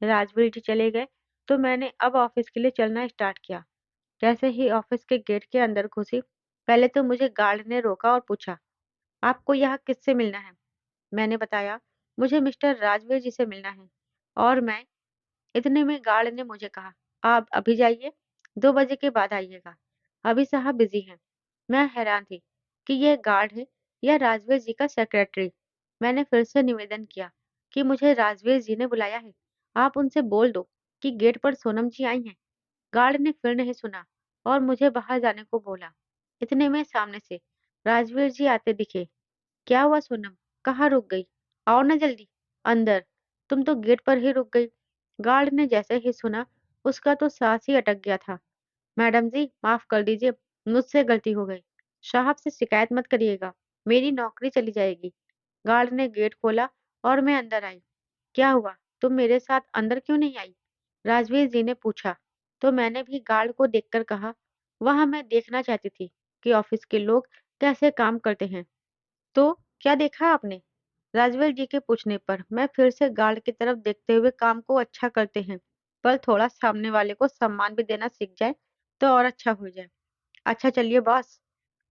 राजवीर जी चले गए, तो मैंने अब ऑफिस के लिए चलना स्टार्ट किया। जैसे ही ऑफिस के गेट के अंदर घुसी, पहले तो मुझे गार्ड ने रोका और पूछा, आपको यहाँ किससे मिलना है? मैंने बताया, मुझे मिस्टर राजवीर जी से मिलना है। और मैं इतने में गार्ड ने मुझे कहा, आप अभी जाइए, 2 बजे के बाद आइएगा, अभी साहब बिजी हैं। मैं हैरान थी कि यह गार्ड है या राजवीर जी का सेक्रेटरी। मैंने फिर से निवेदन किया कि मुझे राजवीर जी ने बुलाया है, आप उनसे बोल दो कि गेट पर सोनम जी आई हैं। गार्ड ने फिर नहीं सुना और मुझे बाहर जाने को बोला। इतने में सामने से राजवीर जी आते दिखे। क्या हुआ सोनम, कहाँ रुक गई? आओ ना जल्दी अंदर, तुम तो गेट पर ही रुक गई। गार्ड ने जैसे ही सुना, उसका तो सांस ही अटक गया था। मैडम जी, माफ कर दीजिए, मुझसे गलती हो गई। साहब से शिकायत मत करिएगा, मेरी नौकरी चली जाएगी। गार्ड ने गेट खोला और मैं अंदर आई। क्या हुआ, तुम मेरे साथ अंदर क्यों नहीं आई? राजवीर जी ने पूछा। तो मैंने भी गार्ड को देखकर कहा, वहां मैं देखना चाहती थी कि ऑफिस के लोग कैसे काम करते हैं। तो क्या देखा आपने? राजवीर जी के पूछने पर मैं फिर से गार्ड की तरफ देखते हुए, काम को अच्छा करते हैं, पर थोड़ा सामने वाले को सम्मान भी देना सीख जाए तो और अच्छा हो जाए। अच्छा चलिए बॉस,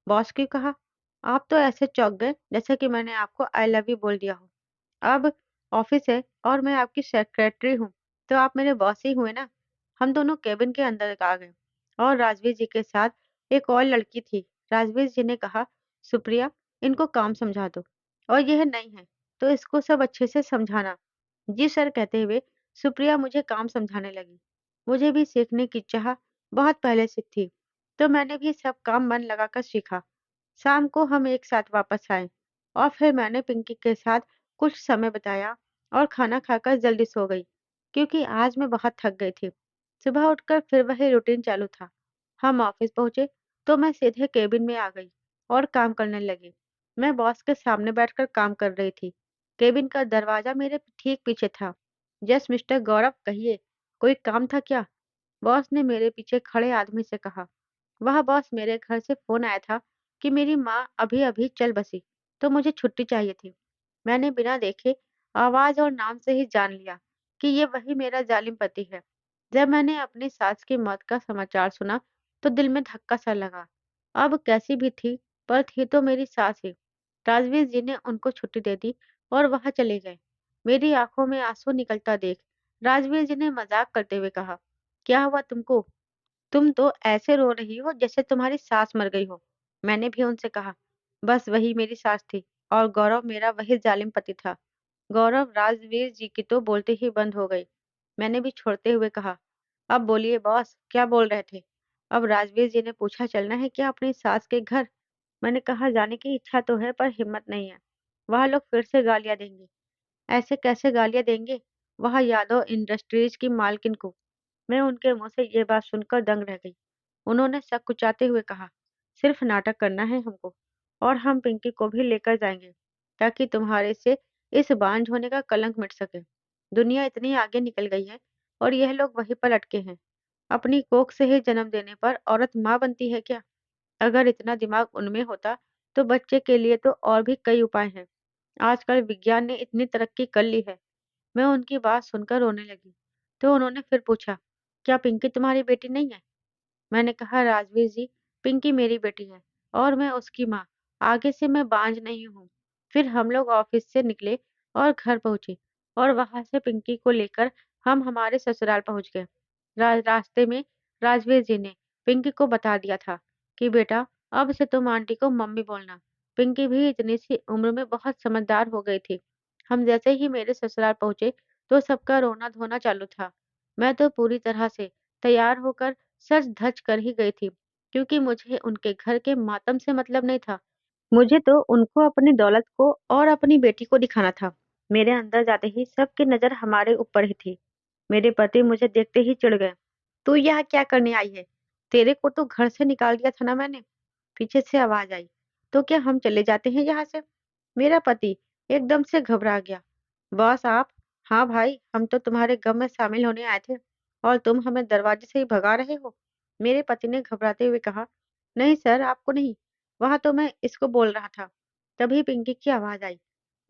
बॉस की कहा, आप तो ऐसे चौंक गए जैसे कि मैंने आपको आई लव यू बोल दिया हो। अब ऑफिस है और मैं आपकी सेक्रेटरी हूँ, तो आप मेरे बॉस ही हुए ना। हम दोनों केबिन के अंदर आ गए और राजवीर जी के साथ एक और लड़की थी। राजवीर जी ने कहा, सुप्रिया, इनको काम समझा दो, और यह नहीं है तो इसको सब अच्छे से समझाना। जी सर कहते हुए सुप्रिया मुझे काम समझाने लगी। मुझे भी सीखने की चाह बहुत पहले से थी, तो मैंने भी सब काम मन लगाकर सीखा। शाम को हम एक साथ वापस आए और फिर मैंने पिंकी के साथ कुछ समय बिताया और खाना खाकर जल्दी सो गई, क्योंकि आज मैं बहुत थक गई थी। सुबह उठकर फिर वही रूटीन चालू था। हम ऑफिस पहुंचे तो मैं सीधे केबिन में आ गई और काम करने लगी। मैं बॉस के सामने बैठकर काम कर रही थी। केबिन का दरवाजा मेरे ठीक पीछे था। यस मिस्टर गौरव, कहिए, कोई काम था क्या? बॉस ने मेरे पीछे खड़े आदमी से कहा। वह बॉस, मेरे घर से फोन आया था कि मेरी माँ अभी अभी चल बसी, तो मुझे छुट्टी चाहिए थी। मैंने बिना देखे आवाज और नाम से ही जान लिया कि ये वही मेरा जालिम पति है। जब मैंने अपनी सास की मौत का समाचार सुना तो दिल में धक्का सा लगा। अब कैसी भी थी, पर थी तो मेरी सास ही। राजवीर जी ने उनको छुट्टी दे दी और वहां चले गए। मेरी आंखों में आंसू निकलता देख राजवीर जी ने मजाक करते हुए कहा, क्या हुआ तुमको? तुम तो ऐसे रो रही हो जैसे तुम्हारी सास मर गई हो। मैंने भी उनसे कहा, बस वही मेरी सास थी और गौरव मेरा वही जालिम पति था। गौरव राजवीर जी की तो बोलते ही बंद हो गई। मैंने भी छोड़ते हुए कहा, अब बोलिए बॉस, क्या बोल रहे थे? अब राजवीर जी ने पूछा, चलना है क्या अपनी सास के घर? मैंने कहा, जाने की इच्छा तो है पर हिम्मत नहीं है। वह लोग फिर से गालियां देंगे। ऐसे कैसे गालियां देंगे? वह यादव इंडस्ट्रीज की मालकिन को। मैं उनके मुंह से ये बात सुनकर दंग रह गई। उन्होंने सकुचाते हुए कहा, सिर्फ नाटक करना है हमको, और हम पिंकी को भी लेकर जाएंगे ताकि तुम्हारे से इस बांझ होने का कलंक मिट सके। दुनिया इतनी आगे निकल गई है और यह लोग वहीं पर अटके हैं। अपनी कोख से ही जन्म देने पर औरत माँ बनती है क्या? अगर इतना दिमाग उनमें होता तो बच्चे के लिए तो और भी कई उपाय हैं। आजकल विज्ञान ने इतनी तरक्की कर ली है। मैं उनकी बात सुनकर रोने लगी। तो उन्होंने फिर पूछा, क्या पिंकी तुम्हारी बेटी नहीं है? मैंने कहा, राजवीर जी, पिंकी मेरी बेटी है और मैं उसकी माँ। आगे से मैं बांझ नहीं हूँ। फिर हम लोग ऑफिस से निकले और घर पहुंचे और वहां से पिंकी को लेकर हम हमारे ससुराल पहुंच गए। रास्ते में राजवीर जी ने पिंकी को बता दिया था कि बेटा, अब से तुम आंटी को मम्मी बोलना। पिंकी भी इतनी सी उम्र में बहुत समझदार हो गई थी। हम जैसे ही मेरे ससुराल पहुंचे तो सबका रोना धोना चालू था। मैं तो पूरी तरह से तैयार होकर सच धज कर ही गई थी, क्योंकि मुझे उनके घर के मातम से मतलब नहीं था। मुझे तो उनको अपनी दौलत को और अपनी बेटी को दिखाना था। मेरे अंदर जाते ही सबकी नजर हमारे ऊपर ही थी। मेरे पति मुझे देखते ही चिढ़ गए। तू यहाँ क्या करने आई है? तेरे को तो घर से निकाल दिया था ना मैंने। पीछे से आवाज आई, तो क्या हम चले जाते हैं यहाँ से? मेरा पति एकदम से घबरा गया। बॉस आप? हाँ भाई, हम तो तुम्हारे गम में शामिल होने आए थे और तुम हमें दरवाजे से ही भगा रहे हो। मेरे पति ने घबराते हुए कहा, नहीं सर, आपको नहीं, वहां तो मैं इसको बोल रहा था। तभी पिंकी की आवाज आई,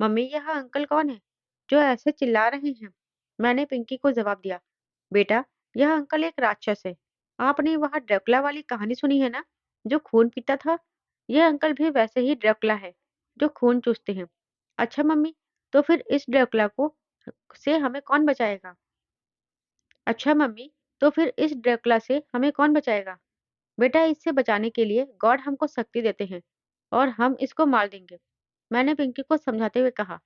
मम्मी, यह अंकल कौन है जो ऐसे चिल्ला रहे हैं? मैंने पिंकी को जवाब दिया, बेटा, यह अंकल एक राक्षस है। आपने वह ड्रैकुला वाली कहानी सुनी है ना, जो खून पीता था? यह अंकल भी वैसे ही ड्रैकुला है, जो खून चूसते हैं। अच्छा मम्मी, तो फिर इस ड्रैकुला को से हमें कौन बचाएगा? अच्छा मम्मी, तो फिर इस ड्रैकुला से हमें कौन बचाएगा? बेटा, इससे बचाने के लिए गॉड हमको शक्ति देते हैं और हम इसको मार देंगे। मैंने पिंकी को समझाते हुए कहा।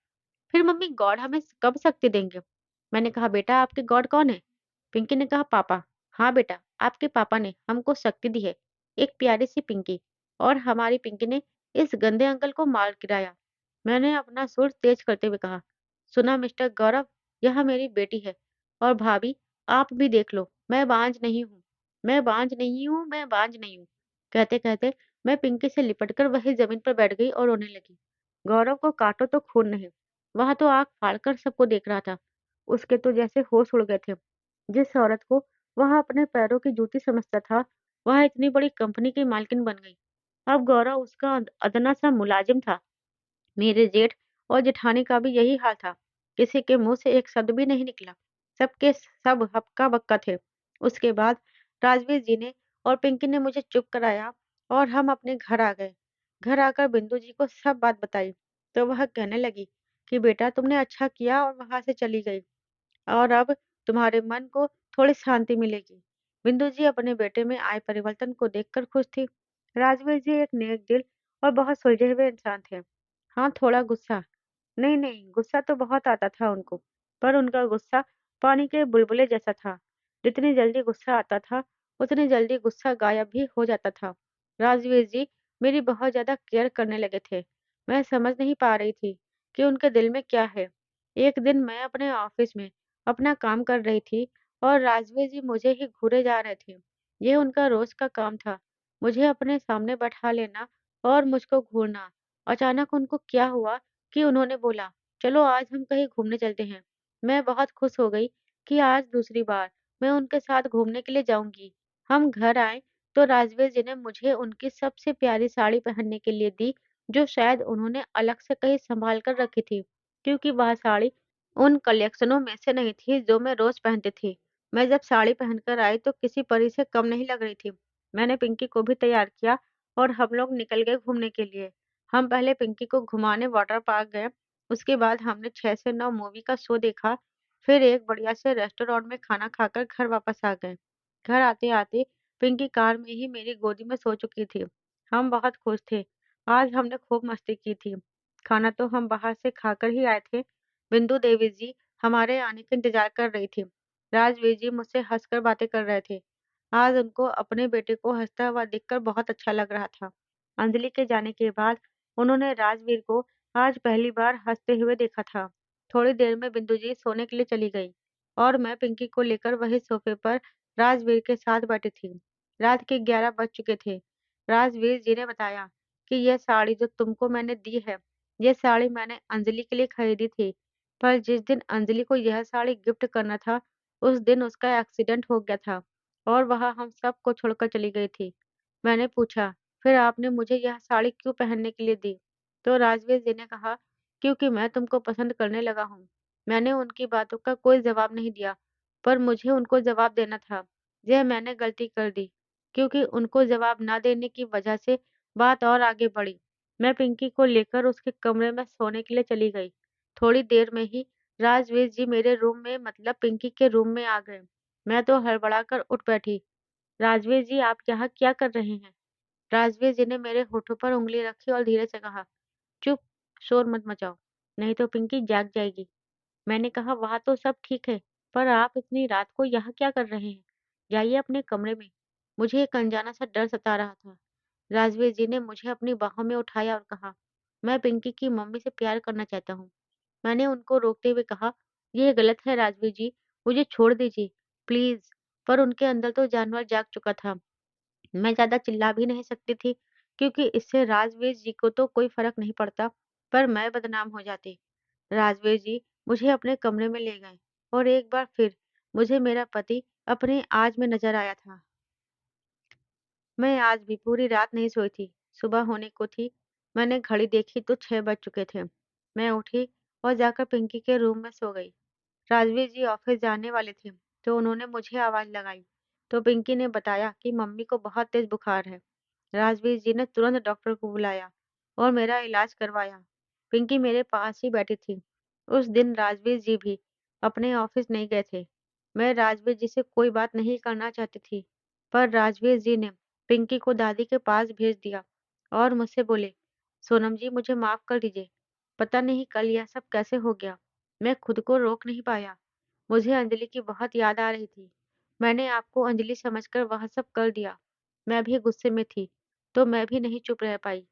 फिर मम्मी, गॉड हमें कब शक्ति देंगे? मैंने कहा, बेटा, आपके गॉड कौन है? पिंकी ने कहा, पापा। हाँ बेटा, आपके पापा ने हमको शक्ति दी है, एक प्यारी सी पिंकी, और हमारी पिंकी ने इस गंदे अंकल को मार गिराया। मैंने अपना सुर तेज करते हुए कहा, सुना मिस्टर गौरव, यह मेरी बेटी है, और भाभी, आप भी देख लो, मैं बांझ नहीं हूँ, मैं बांझ नहीं हूँ, मैं बांझ नहीं हूँ। कहते कहते मैं पिंकी से लिपटकर वही जमीन पर बैठ गई और रोने लगी। गौरव को काटो तो खून नहीं, वह तो आंख फाड़कर सबको देख रहा था। उसके तो जैसे होश उड़ गए थे। जिस औरत को वह अपने पैरों की जूती समझता था, वह इतनी बड़ी कंपनी की मालकिन बन गई। अब गौरव उसका अदना सा मुलाजिम था। मेरे जेठ और जेठानी का भी यही हाल था। किसी के मुंह से एक शब्द भी नहीं निकला। सबके सब हक्का बक्का थे। उसके बाद राजवीर जी ने और पिंकी ने मुझे चुप कराया और हम अपने घर आ गए। घर आकर बिंदु जी को सब बात बताई, तो वह कहने लगी कि बेटा तुमने अच्छा किया और वहां से चली गई, और अब तुम्हारे मन को थोड़ी शांति मिलेगी। बिंदु जी अपने बेटे में आए परिवर्तन को देखकर खुश थी। राजवीर जी एक नेक दिल और बहुत सुलझे हुए इंसान थे। हाँ, थोड़ा गुस्सा। नहीं नहीं, गुस्सा तो बहुत आता था उनको, पर उनका गुस्सा पानी के बुलबुले जैसा था। जितनी जल्दी गुस्सा आता था, उतनी जल्दी गुस्सा गायब भी हो जाता था। राजवीर जी मेरी बहुत ज्यादा केयर करने लगे थे। मैं समझ नहीं पा रही थी कि उनके दिल में क्या है। एक दिन मैं अपने ऑफिस में अपना काम कर रही थी और राजवीर जी मुझे ही घूरे जा रहे थे। ये उनका रोज का काम था, मुझे अपने सामने बैठा लेना और मुझको घूरना। अचानक उनको क्या हुआ कि उन्होंने बोला, चलो आज हम कहीं घूमने चलते हैं। मैं बहुत खुश हो गई कि आज दूसरी बार मैं उनके साथ घूमने के लिए जाऊंगी। हम घर आए तो राजवीर जी ने मुझे उनकी सबसे प्यारी साड़ी पहनने के लिए दी, जो शायद उन्होंने अलग से कहीं संभाल कर रखी थी, क्योंकि वह साड़ी उन कलेक्शनों में से नहीं थी जो मैं रोज पहनती थी। मैं जब साड़ी पहनकर आई तो किसी परी से कम नहीं लग रही थी। मैंने पिंकी को भी तैयार किया और हम लोग निकल गए घूमने के लिए। हम पहले पिंकी को घुमाने वाटर पार्क गए, उसके बाद हमने 6 से 9 मूवी का शो देखा, फिर एक बढ़िया से रेस्टोरेंट में खाना खाकर घर वापस आ गए। घर आते-आते पिंकी कार में ही मेरी गोदी में सो चुकी थी। हम बहुत खुश थे। आज हमने खूब मस्ती की थी। खाना तो हम बाहर से खाकर ही आए थे। बिंदु देवी जी हमारे आने का इंतजार कर रही थी। राजवीर जी मुझसे हंसकर बातें कर रहे थे। आज उनको अपने बेटे को हंसता हुआ देखकर बहुत अच्छा लग रहा था। अंजलि के जाने के बाद उन्होंने राजवीर को आज पहली बार हंसते हुए देखा था। थोड़ी देर में बिंदु जी सोने के लिए चली गई और मैं पिंकी को लेकर वही सोफे पर राजवीर के साथ बैठी थी। रात के 11 बज चुके थे। राजवीर जी ने बताया कि यह साड़ी जो तुमको मैंने दी है, यह साड़ी मैंने अंजलि के लिए खरीदी थी, पर जिस दिन अंजलि को यह साड़ी गिफ्ट करना था, उस दिन उसका एक्सीडेंट हो गया था और वह हम सबको छोड़कर चली गई थी। मैंने पूछा, फिर आपने मुझे यह साड़ी क्यों पहनने के लिए दी? तो राजवीर जी ने कहा, क्योंकि मैं तुमको पसंद करने लगा हूँ। मैंने उनकी बातों का कोई जवाब नहीं दिया, पर मुझे उनको जवाब देना था। यह मैंने गलती कर दी, क्योंकि उनको जवाब ना देने की वजह से बात और आगे बढ़ी। मैं पिंकी को लेकर उसके कमरे में सोने के लिए चली गई। थोड़ी देर में ही राजवीर जी मेरे रूम में मतलब पिंकी के रूम में आ गए। मैं तो हड़बड़ाकर उठ बैठी। राजवीर जी आप यहाँ क्या कर रहे हैं? राजवीर जी ने मेरे होठों पर उंगली रखी और धीरे से कहा, चुप, शोर मत मचाओ, नहीं तो पिंकी जाग जाएगी। मैंने कहा, वहाँ तो सब ठीक है, पर आप इतनी रात को यहाँ क्या कर रहे हैं? जाइए अपने कमरे में। मुझे एक अनजाना सा डर सता रहा था। राजवीर जी ने मुझे अपनी बाहों में उठाया और कहा, मैं पिंकी की मम्मी से प्यार करना चाहता हूँ। मैंने उनको रोकते हुए कहा, यह गलत है राजवीर जी, मुझे छोड़ दीजिए, प्लीज। पर उनके अंदर तो जानवर जाग चुका था। मैं ज़्यादा चिल्ला भी नहीं सकती थी, क्योंकि इससे राजवीर जी को तो कोई फ़र्क नहीं पड़ता, पर मैं बदनाम हो जाती। राजवीर जी मुझे अपने कमरे में ले गए और एक बार फिर मुझे मेरा पति अपने आज में नज़र आया था। मैं आज भी पूरी रात नहीं सोई थी। सुबह होने को थी। मैंने घड़ी देखी तो 6 बज चुके थे। मैं उठी और जाकर पिंकी के रूम में सो गई। राजवीर जी ऑफिस जाने वाले थे, तो उन्होंने मुझे आवाज़ लगाई, तो पिंकी ने बताया कि मम्मी को बहुत तेज बुखार है। राजवीर जी ने तुरंत डॉक्टर को बुलाया और मेरा इलाज करवाया। पिंकी मेरे पास ही बैठी थी। उस दिन राजवीर जी भी अपने ऑफिस नहीं गए थे। मैं राजवीर जी से कोई बात नहीं करना चाहती थी, पर राजवीर जी ने पिंकी को दादी के पास भेज दिया और मुझसे बोले, सोनम जी मुझे माफ कर दीजिए। पता नहीं कल यह सब कैसे हो गया। मैं खुद को रोक नहीं पाया। मुझे अंजलि की बहुत याद आ रही थी। मैंने आपको अंजलि समझकर वह सब कर दिया। मैं भी गुस्से में थी, तो मैं भी नहीं चुप रह पाई।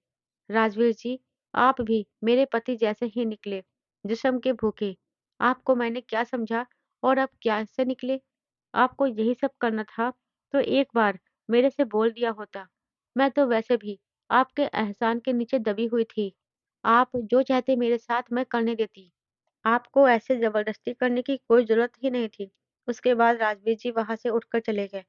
राजवीर जी, आप भी मेरे पति जैसे ही निकले, जिस्म के भूखे। आपको मैंने क्या समझा और अब क्या से निकले? आपको यही सब करना था, तो एक बार मेरे से बोल दिया होता। मैं तो वैसे भी आपके एहसान के नीचे दबी हुई थी। आप जो चाहते मेरे साथ मैं करने देती। आपको ऐसे ज़बरदस्ती करने की कोई ज़रूरत ही नहीं थी। उसके बाद राजवीर जी वहाँ से उठकर चले गए।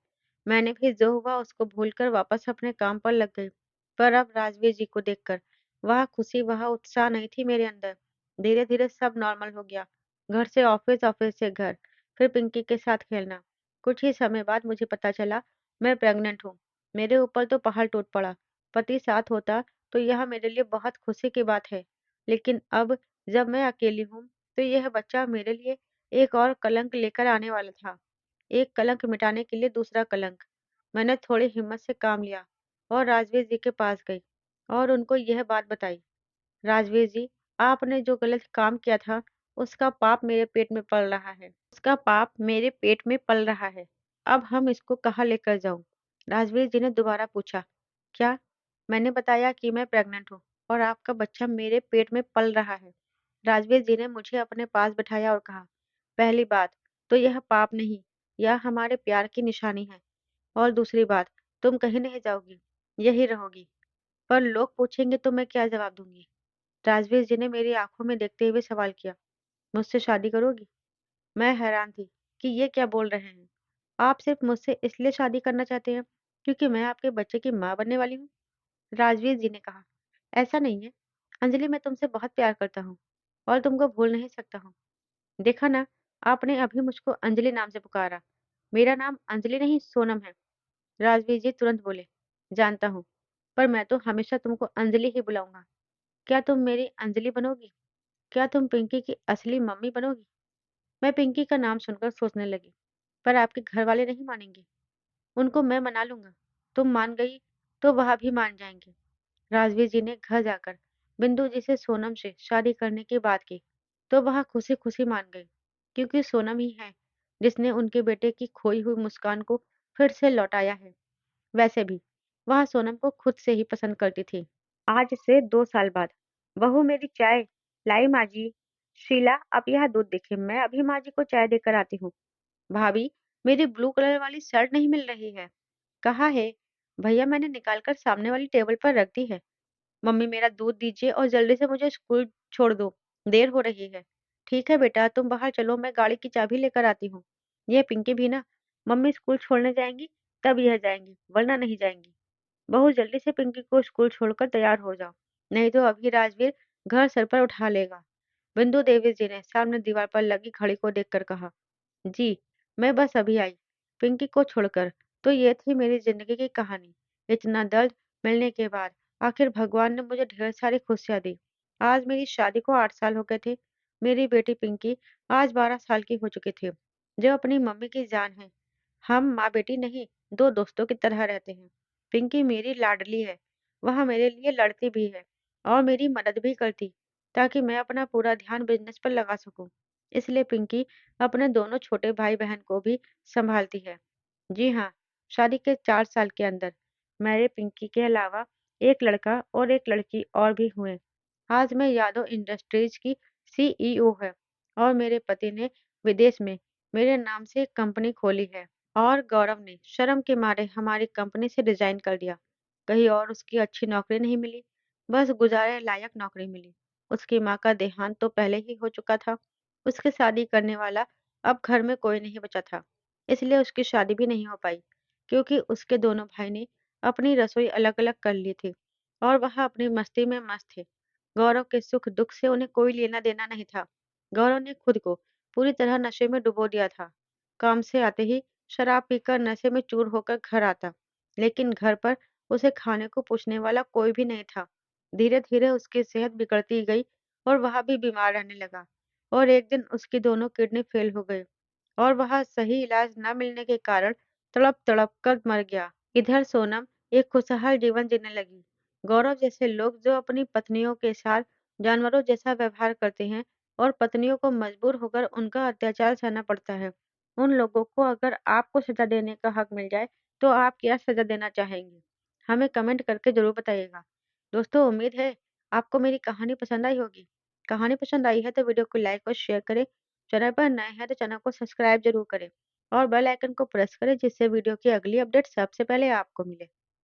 मैंने भी जो हुआ उसको भूलकर वापस अपने काम पर लग गई। पर अब राजवीर जी को देखकर वह खुशी, वह उत्साह नहीं थी मेरे अंदर। धीरे-धीरे सब नॉर्मल हो गया। घर से ऑफिस, ऑफिस से घर, फिर पिंकी के साथ खेलना। कुछ ही समय बाद मुझे पता चला मैं प्रेग्नेंट हूँ। मेरे ऊपर तो पहाड़ टूट पड़ा। पति साथ होता तो यह मेरे लिए बहुत खुशी की बात है। लेकिन अब जब मैं अकेली हूँ, तो यह बच्चा मेरे लिए एक और कलंक लेकर आने वाला था। एक कलंक मिटाने के लिए दूसरा कलंक। मैंने थोड़ी हिम्मत से काम लिया और राजवीर जी के पास गई और उनको यह बात बताई। राजवीर जी, आपने जो गलत काम किया था, उसका पाप मेरे पेट में पल रहा है। उसका पाप मेरे पेट में पल रहा है। अब हम इसको कहाँ लेकर जाऊं? राजवीर जी ने दोबारा पूछा। क्या? मैंने बताया कि मैं प्रेग्नेंट हूँ और आपका बच्चा मेरे पेट में पल रहा है। राजवीर जी ने मुझे अपने पास बिठाया और कहा, पहली बात तो यह पाप नहीं, यह हमारे प्यार की निशानी है। और दूसरी बात, तुम कहीं नहीं जाओगी, यही रहोगी। पर लोग पूछेंगे तो मैं क्या जवाब दूंगी? राजवीर जी ने मेरी आंखों में देखते हुए सवाल किया, मुझसे शादी करोगी? मैं हैरान थी कि ये क्या बोल रहे हैं। आप सिर्फ मुझसे इसलिए शादी करना चाहते हैं क्योंकि मैं आपके बच्चे की माँ बनने वाली हूँ? राजवीर जी ने कहा, ऐसा नहीं है। अंजलि, मैं तुमसे बहुत प्यार करता हूँ और तुमको भूल नहीं सकता हूँ। देखा ना, आपने अभी मुझको अंजलि नाम से पुकारा। मेरा नाम अंजलि नहीं, सोनम है। राजवीर जी तुरंत बोले, जानता हूँ, पर मैं तो हमेशा तुमको अंजलि ही बुलाऊंगा। क्या तुम मेरी अंजलि बनोगी? क्या तुम पिंकी की असली मम्मी बनोगी? मैं पिंकी का नाम सुनकर सोचने लगी, पर आपके घर वाले नहीं मानेंगे। उनको मैं मना लूंगा। तुम मान गई तो वह भी मान जाएंगे। राजवीर जी ने घर जाकर बिंदु जी से सोनम से शादी करने की बात की, तो वह खुशी खुशी मान गई, क्योंकि सोनम ही है जिसने उनके बेटे की खोई हुई मुस्कान को फिर से लौटाया है। वैसे भी वह सोनम को खुद से ही पसंद करती थी। आज से 2 साल बाद, बहू मेरी चाय लाई माँ जी। शीला, अब यह दूध देखे, मैं अभी माँ जी को चाय देकर आती हूँ। भाभी, मेरी ब्लू कलर वाली शर्ट नहीं मिल रही है। कहाँ है? भैया, मैंने निकाल कर सामने वाली टेबल पर रख दी है। मम्मी, मेरा दूध दीजिए और जल्दी से मुझे स्कूल छोड़ दो, देर हो रही है। ठीक है बेटा, तुम बाहर चलो, मैं गाड़ी की चाबी लेकर आती हूँ। ये पिंकी भी ना, मम्मी स्कूल छोड़ने जाएंगी तब यह जाएंगी, वरना नहीं जाएंगी। बहू, जल्दी से पिंकी को स्कूल छोड़कर तैयार हो जाओ, नहीं तो अभी राजवीर घर सर पर उठा लेगा। बिंदु देवी जी ने सामने दीवार पर लगी घड़ी को देखकर कहा, जी, मैं बस अभी आई, पिंकी को छोड़कर। तो ये थी मेरी जिंदगी की कहानी। इतना दर्द मिलने के बाद आखिर भगवान ने मुझे ढेर सारी खुशियां दी। आज मेरी शादी को 8 साल हो गए थे। मेरी बेटी पिंकी आज 12 साल की हो चुकी थी, जो अपनी मम्मी की जान है। हम माँ बेटी नहीं, दो दोस्तों की तरह रहते हैं। पिंकी मेरी लाडली है। वह मेरे लिए लड़ती भी है और मेरी मदद भी करती, ताकि मैं अपना पूरा ध्यान बिजनेस पर लगा सकूं। इसलिए पिंकी अपने दोनों छोटे भाई बहन को भी संभालती है। जी हाँ, शादी के 4 साल के अंदर मेरे पिंकी के अलावा एक लड़का और एक लड़की और भी हुए। आज मैं यादव इंडस्ट्रीज की सीईओ है और मेरे पति ने विदेश में मेरे नाम से एक कंपनी खोली है। और गौरव ने शर्म के मारे हमारी कंपनी से रिजाइन कर दिया। कहीं और उसकी अच्छी नौकरी नहीं मिली, बस गुजारे लायक नौकरी मिली। उसकी माँ का देहांत तो पहले ही हो चुका था। उसकी शादी करने वाला अब घर में कोई नहीं बचा था, इसलिए उसकी शादी भी नहीं हो पाई, क्योंकि उसके दोनों भाई ने अपनी रसोई अलग अलग कर ली थी और वह अपनी मस्ती में मस्त थे। गौरव के सुख दुख से उन्हें कोई लेना देना नहीं था। गौरव ने खुद को पूरी तरह नशे में डुबो दिया था। काम से आते ही शराब पीकर नशे में चूर होकर घर आता, लेकिन घर पर उसे खाने को पूछने वाला कोई भी नहीं था। धीरे धीरे उसकी सेहत बिगड़ती गई और वह भी बीमार रहने लगा। और एक दिन उसकी दोनों किडनी फेल हो गई और वह सही इलाज न मिलने के कारण तड़प तड़प कर मर गया। इधर सोनम एक खुशहाल जीवन जीने लगी। गौरव जैसे लोग जो अपनी पत्नियों के साथ जानवरों जैसा व्यवहार करते हैं और पत्नियों को मजबूर होकर उनका अत्याचार सहना पड़ता है, उन लोगों को अगर आपको सजा देने का हक मिल जाए, तो आप क्या सजा देना चाहेंगे? हमें कमेंट करके ज़रूर बताइएगा। दोस्तों, उम्मीद है आपको मेरी कहानी पसंद आई होगी। कहानी पसंद आई है तो वीडियो को लाइक और शेयर करें। चैनल पर नए हैं तो चैनल को सब्सक्राइब ज़रूर करें और बेल आइकन को प्रेस करें, जिससे वीडियो की अगली अपडेट सबसे पहले आपको मिले।